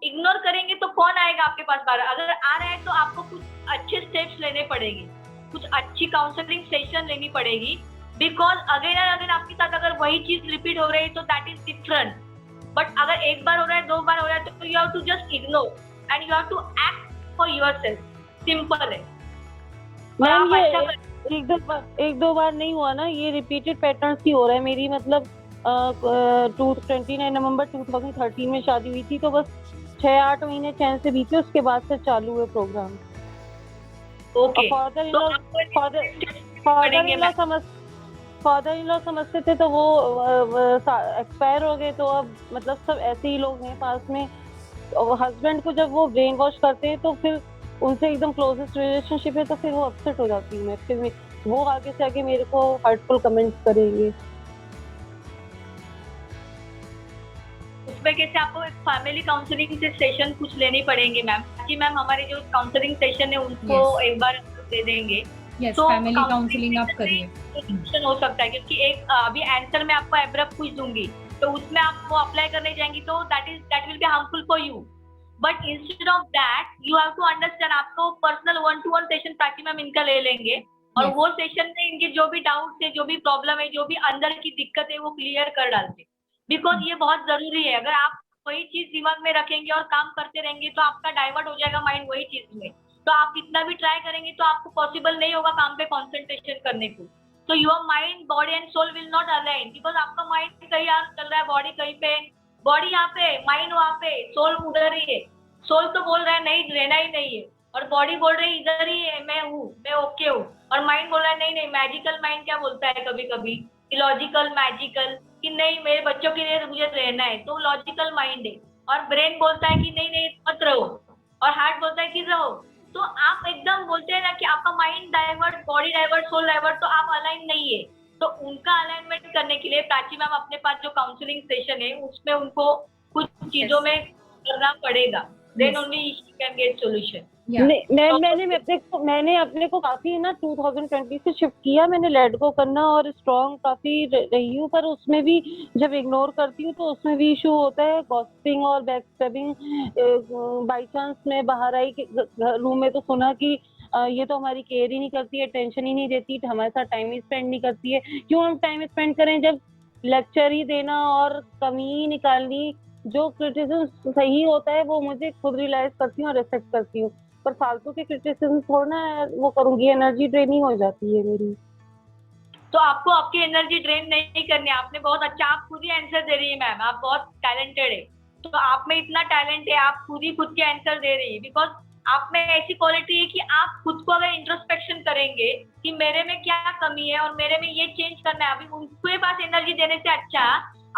इग्नोर करेंगे तो कौन आएगा आपके पास बार? अगर आ रहा है तो आपको कुछ अच्छे स्टेप्स लेने पड़ेंगे, कुछ अच्छी काउंसलिंग सेशन लेनी पड़ेगी, बिकॉज अगेन एंड अगेन आपके साथ अगर वही चीज रिपीट हो रही है तो दैट इज डिफरेंट। बट अगर 1 बार हो रहा है, 2 बार हो रहा है, तो you have to just ignore and you have to act for yourself. Simple है मैम। ये एक दो बार नहीं हुआ ना, ये रिपीटेड पैटर्न्स ही हो रहा है मेरी। मतलब 29 नवंबर 2013 में शादी हुई थी, तो बस 6-8 महीने चैन से बीते, उसके बाद से चालू हुए programme. Okay. Father in law समझते थे तो वो एक्सपायर हो गए, तो अब मतलब सब ऐसे ही लोग हैं पास में। हस्बैंड को जब वो ब्रेन वॉश करते हैं तो फिर उनसे एकदम क्लोजेस्ट रिलेशनशिप है, तो फिर वो अपसेट हो जाती हूँ मैं। फिर वो आगे से आगे मेरे को हर्टफुल कमेंट्स करेंगे। उसमें कैसे आपको एक फैमिली काउंसलिंग से सेशन कुछ लेने पड़ेंगे मैम, कि मैम हमारे जो काउंसलिंग सेशन है उनको एक बार दे देंगे। तो फैमिली काउंसलिंग आप करिए, सोल्यूशन हो सकता है। क्योंकि एक अभी आंसर में आपको एब्रप्ट कुछ दूंगी, तो उसमें आप वो अप्लाई करने जाएंगी, तो that will be harmful for you. But instead of that you have to understand, आपको personal 1-to-1 session Prachi ma'am इनका ले लेंगे, और वो सेशन में इनके जो भी डाउट है, जो भी प्रॉब्लम है, जो भी अंदर की दिक्कत है, वो क्लियर कर डालते। बिकॉज ये बहुत जरूरी है। अगर आप वही चीज दिमाग में रखेंगे और काम करते रहेंगे तो आपका डाइवर्ट हो जाएगा माइंड वही चीज में। तो आप कितना भी ट्राई करेंगे तो आपको पॉसिबल नहीं होगा काम पे कंसंट्रेशन करने को। तो your mind, body and soul will not align, because आपका माइंड कहीं और चल रहा है, बॉडी कहीं पे, बॉडी यहाँ पे, माइंड वहाँ पे, सोल उधर ही है। सोल तो बोल रहा है नहीं रहना ही नहीं है, और बॉडी बोल रही है इधर ही है, मैं हूँ, मैं ओके हूँ, और माइंड बोल रहा है नहीं नहीं। मैजिकल माइंड क्या बोलता है कभी कभी, इलॉजिकल मैजिकल, कि नहीं मेरे बच्चों के लिए मुझे रहना है, तो लॉजिकल माइंड है। और ब्रेन बोलता है कि नहीं नहीं मत रहो, और हार्ट बोलता है कि रहो। तो आप एकदम बोलते हैं ना कि आपका mind divert, body divert, soul divert, तो आप अलाइन नहीं है। तो उनका अलाइनमेंट करने के लिए प्राची मैम अपने पास जो काउंसलिंग सेशन है उसमें उनको कुछ चीजों में करना पड़ेगा, then only she can get solution. मैंने अपने को काफी ना 2020 से शिफ्ट किया, मैंने लेट गो करना और स्ट्रॉन्ग काफी रही हूँ, पर उसमें भी जब इग्नोर करती हूँ तो उसमें भी इशू होता है, गॉसिपिंग और बैकस्टैबिंग। बाई चांस मैं बाहर आई रूम में तो सुना कि ये तो हमारी केयर ही नहीं करती है, टेंशन ही नहीं देती, हमारे साथ टाइम ही स्पेंड नहीं करती है। क्यों हम टाइम स्पेंड करें जब लेक्चर ही देना और कमी निकालनी, जो क्रिटिसिज्म सही होता है वो मुझे खुद रियलाइज करती हूँ और एक्सेप्ट करती हूँ, पर फालतू के क्रिटिसिज्म थोड़ा वो करूंगी, एनर्जी ड्रेनिंग हो जाती है मेरी। तो आपको आपकी एनर्जी ड्रेन नहीं करनी है, आपने बहुत अच्छा, आप खुद ही आंसर दे रही है मैम, आप बहुत टैलेंटेड है। तो आप में इतना टैलेंट है, आप खुद ही खुद के आंसर दे रही है, बिकॉज आप में ऐसी क्वालिटी है कि आप खुद को अगर इंट्रोस्पेक्शन करेंगे कि मेरे में क्या कमी है और मेरे में ये चेंज करना है, अभी उनके पास एनर्जी देने से अच्छा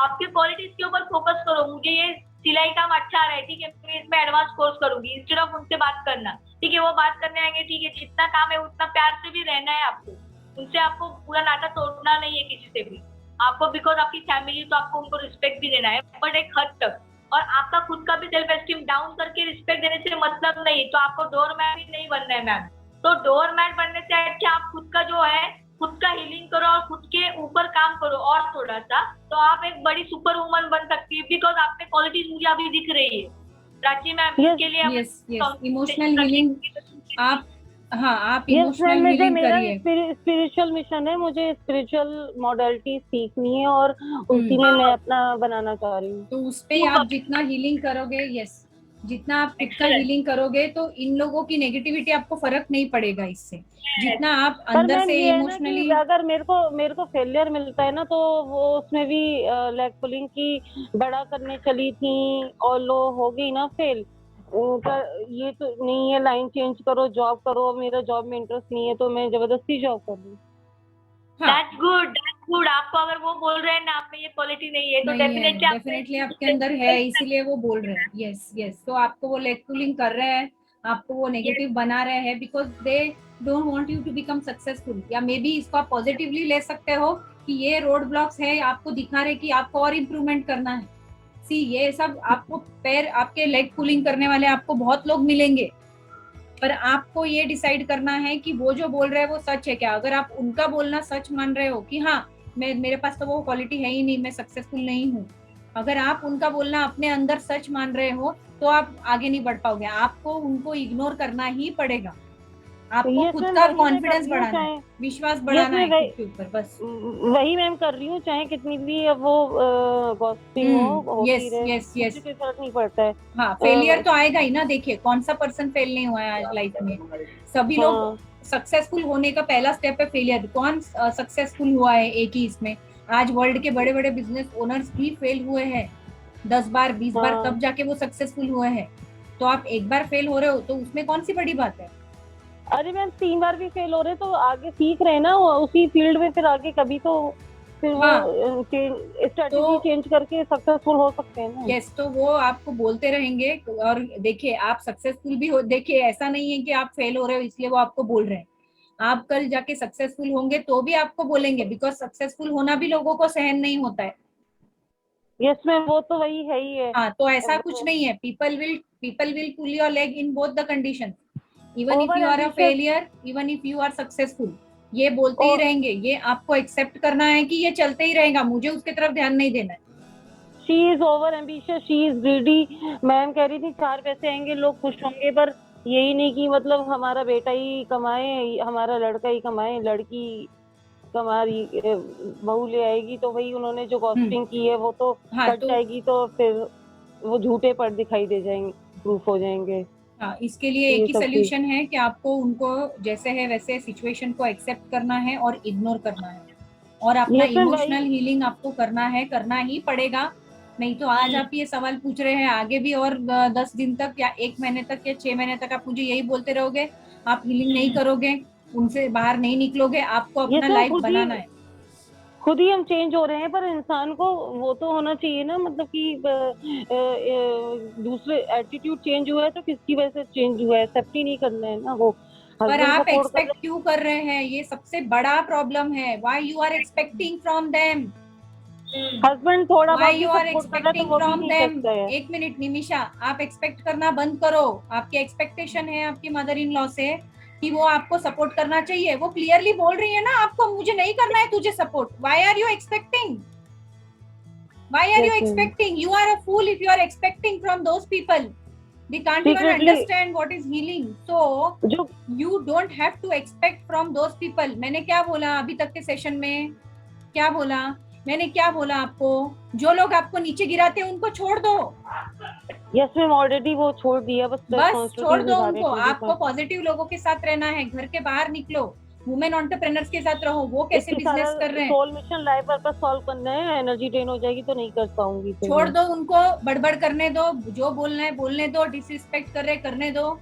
आपके क्वालिटीज के ऊपर फोकस करो। मुझे ये सिलाई काम अच्छा आ रहा है, ठीक है, मैं इसमें एडवांस कोर्स करूंगी, इंस्टेड ऑफ उनसे बात करना, ठीक है, वो बात करने आएंगे, ठीक है, जितना काम है उतना प्यार से भी रहना है आपको, उनसे आपको पूरा नाता तोड़ना नहीं है किसी से भी, आपको, बिकॉज आपकी फैमिली, तो आपको उनको रिस्पेक्ट भी देना है, बट एक हद तक। और आपका खुद का भी सेल्फ एस्टीम डाउन करके रिस्पेक्ट देने से मतलब नहीं, तो आपको डोर मैट भी नहीं बनना है मैम। तो डोर मैट बनने से अच्छा आप खुद का जो है, खुद का हीलिंग करो और खुद के ऊपर काम करो और थोड़ा सा, तो आप एक बड़ी सुपर वुमन बन सकती है, बिकॉज आप में क्वालिटीज मुझे अभी दिख रही है प्राची मैम। इसके लिए इमोशनल हीलिंग आप, हाँ आप Yes, इमोशनल मुझे हीलिंग मेरा करिए। स्पिरिचुअल मिशन है, मुझे स्पिरिचुअल मॉडलिटी सीखनी है और उसी में मैं अपना बनाना चाह रही हूँ। तो उस पे आप जितना हीलिंग करोगे, यस, जितना आप खुद का हीलिंग करोगे तो इन लोगों की नेगेटिविटी आपको फर्क नहीं पड़ेगा इससे, जितना आप पर अंदर मैम से ये है ना इमोशनली। कि अगर मेरे को फेलियर मिलता है ना, तो वो उसमें भी लेग पुलिंग की बड़ा करने चली थी और लो हो गई ना फेल, ये तो नहीं है लाइन चेंज करो, जॉब करो, मेरा जॉब में इंटरेस्ट नहीं है तो मैं जबरदस्ती जॉब कर रही हूँ। That's good, that's good. आपको अगर वो बोल रहे हैं ना आप में ये क्वालिटी नहीं है, तो डेफिनेटली आपके अंदर है, इसीलिए वो बोल रहे हैं। यस यस, तो आपको वो लेग पुलिंग कर रहे हैं, आपको वो नेगेटिव बना रहे हैं, because they don't want you to become successful. या मे बी इसको आप पॉजिटिवली ले सकते हो कि ये रोड ब्लॉक्स है, आपको दिखा रहे कि आपको और इम्प्रूवमेंट करना है। सी, ये सब आपको पैर, आपके लेग पुलिंग करने वाले आपको बहुत लोग मिलेंगे, पर आपको ये डिसाइड करना है कि वो जो बोल रहे हैं वो सच है क्या। अगर आप उनका बोलना सच मान रहे हो कि हाँ मेरे पास तो वो क्वालिटी है ही नहीं, मैं सक्सेसफुल नहीं हूँ, अगर आप उनका बोलना अपने अंदर सच मान रहे हो तो आप आगे नहीं बढ़ पाओगे, आपको उनको इग्नोर करना ही पड़ेगा। आपको खुद का कॉन्फिडेंस बढ़ाना है, विश्वास बढ़ाना है खुद के ऊपर, बस वही मैम कर रही हूँ, चाहे कितनी भी अब वो गॉसिपिंग हो, यस यस यस, कोई फर्क नहीं पड़ता है। हाँ फेलियर तो आएगा ही ना। देखिए कौन सा पर्सन फेल नहीं हुआ है आज लाइफ में, सभी लोग सक्सेसफुल होने का पहला स्टेप है फेलियर। कौन सक्सेसफुल हुआ है एक ही इसमें, आज वर्ल्ड के बड़े बड़े बिजनेस ओनर्स भी फेल हुए हैं 10 बार 20 बार, तब जाके वो सक्सेसफुल हुए हैं। तो आप एक बार फेल हो रहे हो तो उसमें कौन सी बड़ी बात है। अरे मैम 3 बार भी फेल हो रहे तो आगे सीख रहे हैं ना उसी फील्ड में, फिर आगे कभी तो फिर वो स्ट्रेटजी चेंज करके सक्सेसफुल हो सकते हैं ना। यस, तो वो आपको बोलते रहेंगे। और देखिए आप सक्सेसफुल भी हो, देखिए ऐसा नहीं है कि आप फेल हो रहे हो इसलिए वो आपको बोल रहे हैं, आप कल जाके सक्सेसफुल होंगे तो भी आपको बोलेंगे, बिकॉज सक्सेसफुल होना भी लोगों को सहन नहीं होता है। यस मैम, वो तो वही है ही है। हाँ, तो ऐसा कुछ नहीं है, people will pull your leg in both the condition, even if you are a failure, even if you are successful, ये बोलते ही रहेंगे। ये आपको एक्सेप्ट करना है कि ये चलते ही रहेगा, मुझे उसके तरफ ध्यान नहीं देना है। She is over ambitious, she is greedy. Ma'am कह रही थी 4 पैसे आएंगे लोग खुश होंगे, पर यही नहीं कि मतलब हमारा बेटा ही कमाए, हमारा लड़का ही कमाए, लड़की हमारी बहू ले आएगी तो वही उन्होंने जो गॉसिपिंग की है वो तो कट जाएगी, तो फिर वो झूठे पर दिखाई दे जाएंगे, प्रूफ हो जाएंगे। हाँ, इसके लिए एक ये ही सब चीज। सोल्यूशन है कि आपको उनको जैसे है वैसे सिचुएशन को एक्सेप्ट करना है और इग्नोर करना है, और अपना ये सब वही। इमोशनल हीलिंग आपको करना है, करना ही पड़ेगा। नहीं तो आज आप ये सवाल पूछ रहे हैं, आगे भी और 10 दिन तक या 1 महीने तक या 6 महीने तक आप मुझे यही बोलते रहोगे, आप हीलिंग नहीं करोगे, उनसे बाहर नहीं निकलोगे, आपको ये अपना सब लाइफ बनाना है। खुद ही हम चेंज हो रहे हैं, पर इंसान को वो तो होना चाहिए ना, मतलब कि दूसरे एटीट्यूड चेंज हुआ है तो किसकी वजह से चेंज हुआ है, एक्सेप्ट ही नहीं करना है ना वो। पर हस्बैंड आप सपोर्ट कर एक्सपेक्ट क्यों कर रहे हैं, ये सबसे बड़ा प्रॉब्लम है। Why you are expecting from them, रहे, हस्बैंड थोड़ा व्हाई बहुत भी यू आर सपोर्ट कर रहा है तो एक्सपेक्टिंग वो भी फ्रॉम नहीं देम। करता है। एक मिनट निमिषा, आप एक्सपेक्ट करना बंद करो। आपकी एक्सपेक्टेशन है आपकी मदर इन लॉ से कि वो आपको सपोर्ट करना चाहिए, वो क्लियरली बोल रही है ना आपको, मुझे नहीं करना है तुझे support. Why are you expecting, why are you yes ma'am. Expecting, you are a fool if you are expecting from those people, they can't even secretly understand what is healing, so जो you don't have to expect from those people। मैंने क्या बोला अभी तक के session में, क्या बोला मैंने, क्या बोला आपको, जो लोग आपको नीचे गिराते हैं उनको छोड़ दो, यस मैम ऑलरेडी वो छोड़ दिया, बस बस छोड़ रिस्पॉन्सिबिलिटीज दो निभा रहे उनको। हैं आपको 24। पॉजिटिव लोगों के साथ रहना है, घर के बाहर निकलो, वुमेन एंटरप्रेन्योर्स के साथ रहो, वो कैसे इतनी सारा बिजनेस कर रहे हैं, soul mission life purpose solve करना है, एनर्जी ड्रेन हो जाएगी तो नहीं कर पाऊंगी फिर छोड़ मैं। दो उनको, बड़बड़ करने दो, जो बोलना है बोलने दो, डिसरिस्पेक्ट कर रहे करने दो।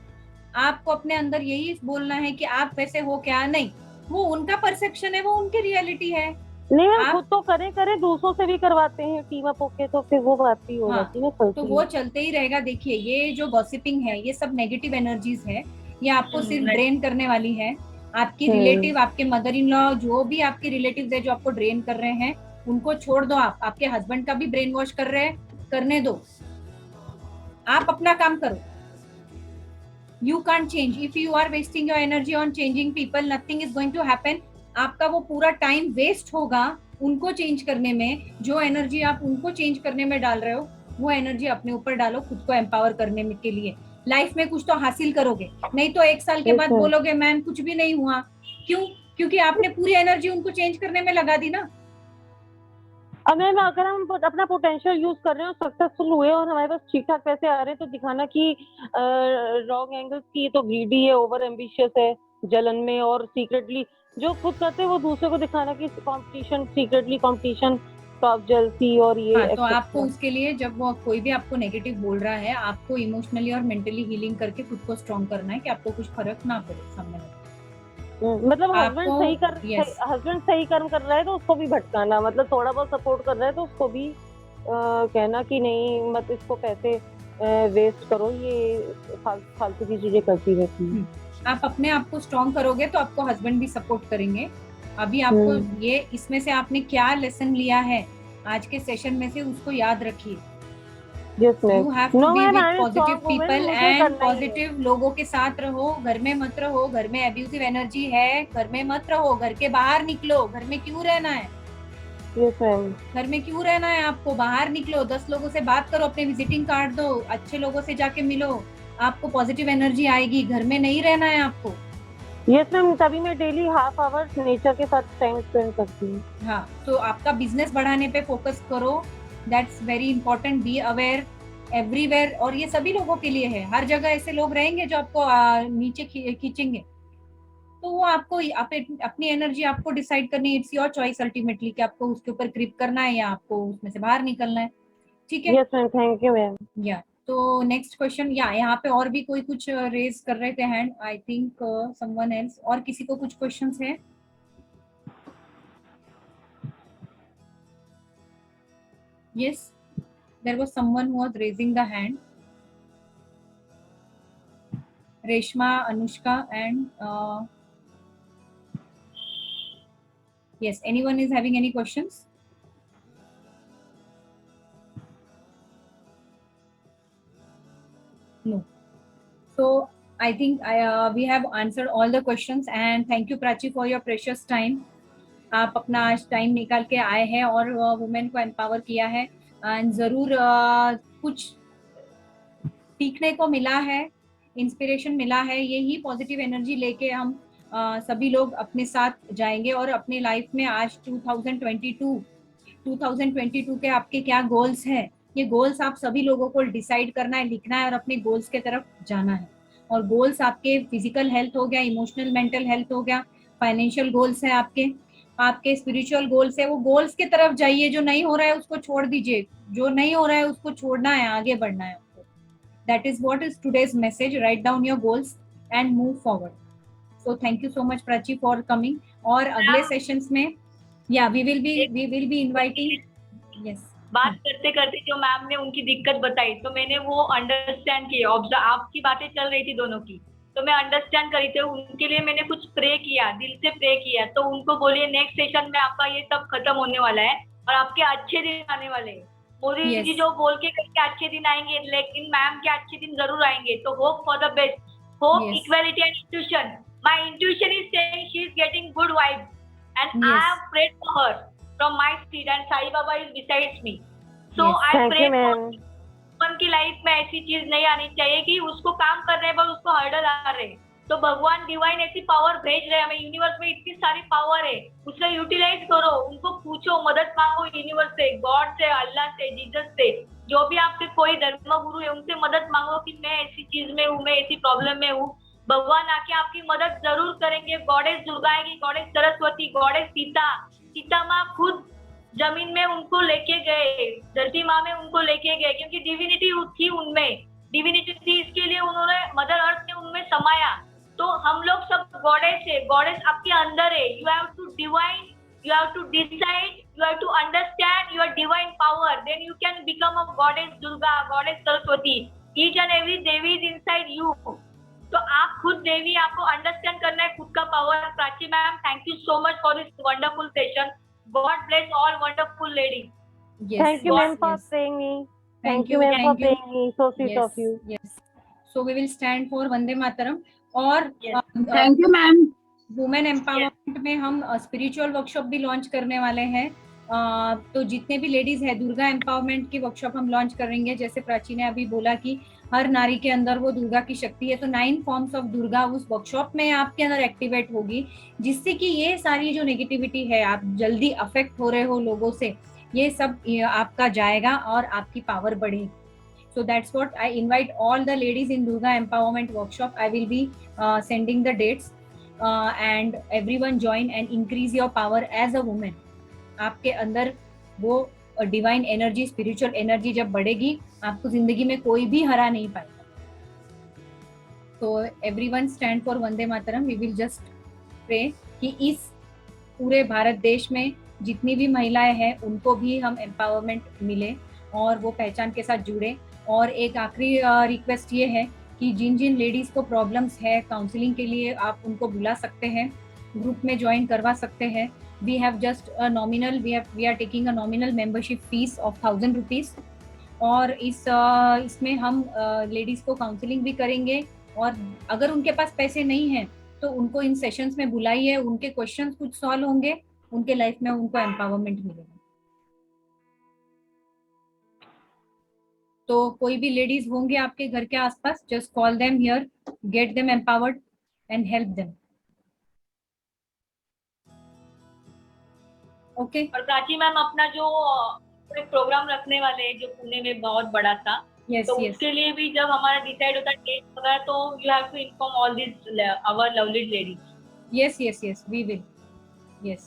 आपको अपने अंदर यही बोलना है कि आप वैसे हो क्या, नहीं, वो उनका परसेप्शन है, वो उनकी रियलिटी है। नहीं मैम आप खुद तो करे दूसरों से भी करवाते हैं टीम अप होके, तो फिर वो बात ही हो हाँ, जाती है ना तो चलती वो है। चलते ही रहेगा। देखिए ये जो गॉसिपिंग है ये सब नेगेटिव एनर्जीज है, ये आपको सिर्फ ड्रेन करने वाली है। आपकी रिलेटिव, आपके मदर इन लॉ, जो भी आपके रिलेटिव्स है जो आपको ड्रेन कर रहे हैं, उनको छोड़ दो। आप आपके हस्बैंड का भी ब्रेन वॉश कर रहे हैं, करने दो, आप अपना काम करो। You can't change if you are wasting your energy on changing people, nothing is going to happen। आपका वो पूरा टाइम वेस्ट होगा उनको चेंज करने में। जो एनर्जी आप उनको चेंज करने में डाल रहे हो, वो एनर्जी अपने ऊपर डालो, खुद को एम्पावर करने में के लिए। लाइफ में कुछ तो हासिल करोगे, नहीं तो 1 साल के Yes, बाद ma'am. बोलोगे मैम कुछ भी नहीं हुआ। क्यों? क्योंकि आपने पूरी एनर्जी उनको चेंज करने में लगा दी ना। अब मैम अगर हम अपना पोटेंशियल यूज कर रहे हैं और सक्सेसफुल हुए और हमारे पास ठीक ठाक पैसे आ रहे हैं, तो दिखाना कि रॉन्ग एंगल्स की तो ग्रीडी है, ओवर एम्बिशियस है जलन में, और सीक्रेटली जो खुद करते हैं वो दूसरे को दिखाना कि competition, secretly competition, top jealousy और ये हाँ, तो आपको एक्सेट्रा। उसके लिए जब वो कोई भी आपको नेगेटिव बोल रहा है, आपको इमोशनली और मेंटली हीलिंग करके खुद को स्ट्रॉन्ग करना है कि आपको कुछ फर्क ना पड़े सामने वाले। मतलब आपको यस, हस्बैंड सही कर्म कर रहा है तो उसको भी भटकाना, मतलब थोड़ा बहुत सपोर्ट कर रहा है तो उसको भी कहना कि नहीं मत इसको पैसे वेस्ट करो, ये फालतू की चीजें करती रहती है। आप अपने आप को स्ट्रॉन्ग करोगे तो आपको हस्बैंड भी सपोर्ट करेंगे। अभी आपको ये इसमें से आपने क्या लेसन लिया है आज के सेशन में से, उसको याद रखिए। Yes, ma'am. You have to No, be ma'am, with I am positive strong woman, people मुझे एंड करना ही है। पॉजिटिव लोगों के साथ रहो, घर में मत रहो। घर में एब्यूसिव एनर्जी है, घर में मत रहो, घर के बाहर निकलो। घर में क्यों रहना है, Yes, ma'am. घर में क्यों रहना है आपको, बाहर निकलो, 10 लोगों से बात करो, अपने विजिटिंग कार्ड दो, अच्छे लोगों से जाके मिलो, आपको पॉजिटिव एनर्जी आएगी। घर में नहीं रहना है आपको। Yes, ma'am, तभी मैं डेली हाफ आवर नेचर के साथ टाइम स्पेंड करती हूँ। हाँ, तो आपका बिजनेस बढ़ाने पे फोकस करो, that's very important. Be aware everywhere, और ये सभी लोगों के लिए है। हर जगह ऐसे लोग रहेंगे जो आपको नीचे खींचेंगे, तो वो आपको अपनी एनर्जी आपको डिसाइड करनी है। इट्स योर चॉइस अल्टीमेटली कि आपको उसके ऊपर ग्रिप करना है या आपको उसमें से बाहर निकलना है। ठीक है? Yes, ma'am, thank you, ma'am. या तो नेक्स्ट क्वेश्चन, या यहाँ पे और भी कोई कुछ रेज कर रहे थे hand, I think someone else, और किसी को कुछ क्वेश्चंस है? Yes, there was someone who was raising the hand. Reshma, Anushka, and yes, anyone is having any questions? No. So I think we have answered all the questions, and thank you Prachi for your precious time. आप अपना आज time निकाल के आए हैं और women को empower किया है, एंड जरूर कुछ सीखने को मिला है, इंस्पिरेशन मिला है। यही पॉजिटिव एनर्जी लेके हम सभी लोग अपने साथ जाएंगे और अपने लाइफ में आज 2022 के आपके क्या गोल्स हैं, ये गोल्स आप सभी लोगों को डिसाइड करना है, लिखना है और अपने गोल्स के तरफ जाना है। और गोल्स आपके फिजिकल हेल्थ हो गया, इमोशनल मेंटल हेल्थ हो गया, फाइनेंशियल गोल्स है आपके स्पिरिचुअल गोल्स है, वो गोल्स की तरफ जाइए। जो नहीं हो रहा है उसको छोड़ दीजिए, जो नहीं हो रहा है उसको छोड़ना है, आगे बढ़ना है आपको। That is what is today's message. Write down your goals and move forward. So thank you so much Prachi for coming. और अगले सेशंस में या we will be inviting. Yes, बात करते करते जो मैम ने उनकी दिक्कत बताई तो मैंने वो अंडरस्टैंड किया। ऑब्जर्व, आपकी बातें चल रही थी दोनों की, तो मैं अंडरस्टैंड करी थी। उनके लिए मैंने कुछ प्रे किया, दिल से प्रे किया। तो उनको बोलिए नेक्स्ट सेशन में आपका ये सब खत्म होने वाला है और आपके अच्छे दिन आने वाले हैं। मोदी Yes. जी जो बोल के करके अच्छे दिन आएंगे, लेकिन मैम के अच्छे दिन जरूर आएंगे। तो hope for the best, hope Yes. Equality and intuition. My intuition is saying she is getting good vibes and I Yes. Have prayed for her from my seat and Sai Baba is besides me. So Yes. I thank pray you ma'am. For की लाइफ में ऐसी चीज नहीं आनी चाहिए कि उसको काम कर रहे हैं पर उसको हर्डल आ रहे। तो भगवान डिवाइन ऐसी पावर भेज रहे हैं हमें। यूनिवर्स में इतनी सारी पावर है, उसका यूटिलाइज करो। उनको पूछो, मदद मांगो यूनिवर्स से, गॉड से, अल्लाह से, जीसस से, जो भी आपके कोई धर्म गुरु है उनसे मदद मांगो कि मैं ऐसी चीज में हूँ, मैं ऐसी प्रॉब्लम में हूँ। भगवान आके आपकी मदद जरूर करेंगे। गॉडेस दुर्गा आएगी, गॉडेस सरस्वती, गॉडेस सीता माँ खुद जमीन में उनको लेके गए, धरती माँ में उनको लेके गए, क्योंकि डिविनिटी थी उनमें, डिविनिटी थी, इसके लिए उन्होंने मदर अर्थ ने उनमें समाया। तो हम लोग सब गॉडेस है, गॉडेस आपके अंदर है। You have to divine, you have to decide, you have to understand your divine power, then you can become a goddess Durga, goddess Saraswati. Each and every devi is inside you. तो आप खुद देवी, आपको understand करना है खुद का power. Prachi ma'am, thank you so much for this wonderful session. God bless all wonderful ladies. Yes. Thank you, ma'am, for Yes. praying me. Thank Thank you, you, ma'am, for thank you. praying me. So sweet Yes. of you. Yes. So we will stand for Vande Mataram. और Yes. Thank you ma'am. Women empowerment में हम spiritual workshop भी launch करने वाले हैं। तो जितने भी लेडीज है, दुर्गा एम्पावरमेंट की वर्कशॉप हम लॉन्च करेंगे। जैसे प्राची ने अभी बोला कि हर नारी के अंदर वो दुर्गा की शक्ति है, तो 9 फॉर्म्स ऑफ दुर्गा उस वर्कशॉप में आपके अंदर एक्टिवेट होगी, जिससे कि ये सारी जो नेगेटिविटी है, आप जल्दी अफेक्ट हो रहे हो लोगों से, ये सब आपका जाएगा और आपकी पावर बढ़ेगी। So that's what I invite all the ladies in Durga Empowerment Workshop. I will be sending the dates and everyone join and increase your power as a woman. आपके अंदर वो डिवाइन एनर्जी, स्पिरिचुअल एनर्जी जब बढ़ेगी, आपको जिंदगी में कोई भी हरा नहीं पाएगा। तो everyone stand for Vande Mataram. We will just pray कि इस पूरे भारत देश में जितनी भी महिलाएं हैं उनको भी हम एम्पावरमेंट मिले और वो पहचान के साथ जुड़े। और एक आखिरी रिक्वेस्ट ये है कि जिन जिन लेडीज को प्रॉब्लम्स है, काउंसलिंग के लिए आप उनको बुला सकते हैं, ग्रुप में ज्वाइन करवा सकते हैं। We have just a nominal, we are taking a nominal membership fees of 1000 rupees. और इसमें हम लेडीज को काउंसलिंग भी करेंगे। और अगर उनके पास पैसे नहीं हैं तो उनको इन सेशंस में बुलाइए, उनके क्वेश्चंस कुछ सॉल्व होंगे, उनके लाइफ में उनको एम्पावरमेंट मिलेगा। तो कोई भी लेडीज होंगे आपके घर के आसपास, just call them here, get them empowered and help them. Okay. और प्राची मैम, अपना जो प्रोग्राम रखने वाले हैं जो पुणे में बहुत बड़ा था, Yes, तो yes. उसके लिए भी जब हमारा डिसाइड होता है डेट वगैरह, तो you have to inform all this our lovely ladies. Yes, yes, yes, we will. Yes.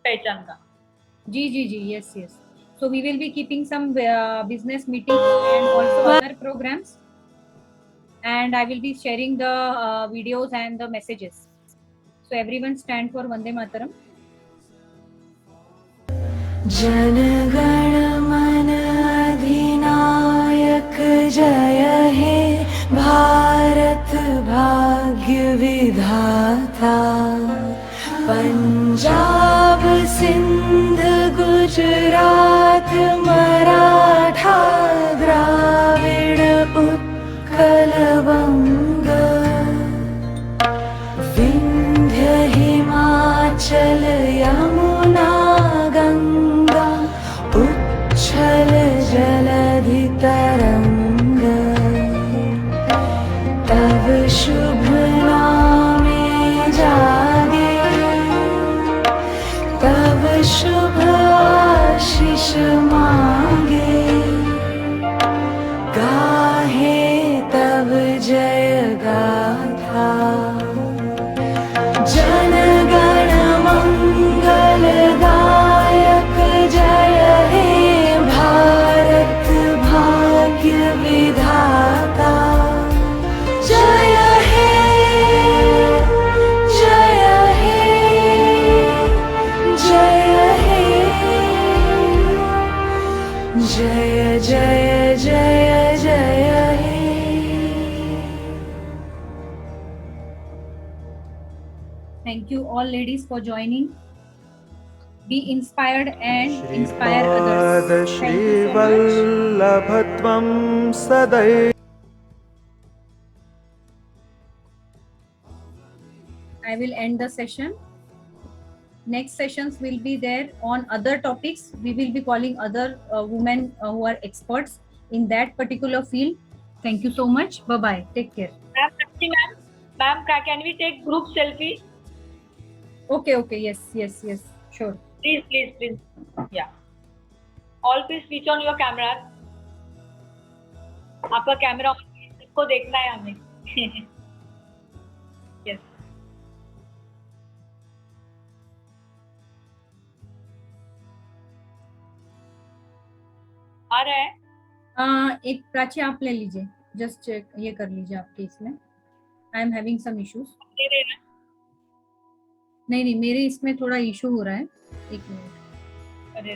पहचान का। जी जी जी, yes, yes. So we will be keeping some business meetings and also other programs, and I will be sharing the videos and the messages. So everyone stand for Vande Mataram. Jana Gana मन अधिनायक जय हे भारत भाग्य विधाता। पंजाब सिंध गुजरात मराठा द्राविड़ उत्कल बंग। विंध्य हिमाचल यमुना गंगा उच्छल जलधि तरंग। तव शुभ नामे जागे, तव शुभ आशीष मांगे। गाहे Thank you all ladies for joining. Be inspired and inspire others. Thank you so much. श्रीपादश्रीवल्लभत्वं सदैव I will end the session. Next sessions will be there on other topics. We will be calling other women who are experts in that particular field. Thank you so much. Bye bye. Take care. Ma'am, can we take group selfie? Okay. Yes. Sure. Please. Yeah. All please switch on your cameras. आपका camera को देखना है हमें. Yes. आ रहा है. एक प्राची आप ले लीजिए. जस्ट चेक ये कर लीजिए आपके इसमें. I am having some issues. नहीं मेरे इसमें थोड़ा इशू हो रहा है. एक मिनट. अरे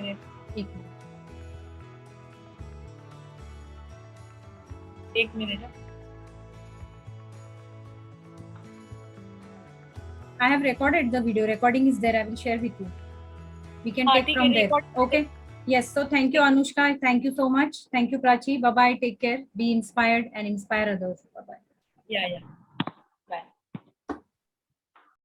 एक minute. I have recorded the video. Recording is there. I will share with you. We can take from there. Okay. Yes. So thank you, Anushka. Thank you so much. Thank you, Prachi. Bye bye. Take care. Be inspired and inspire others. Bye bye. Yeah.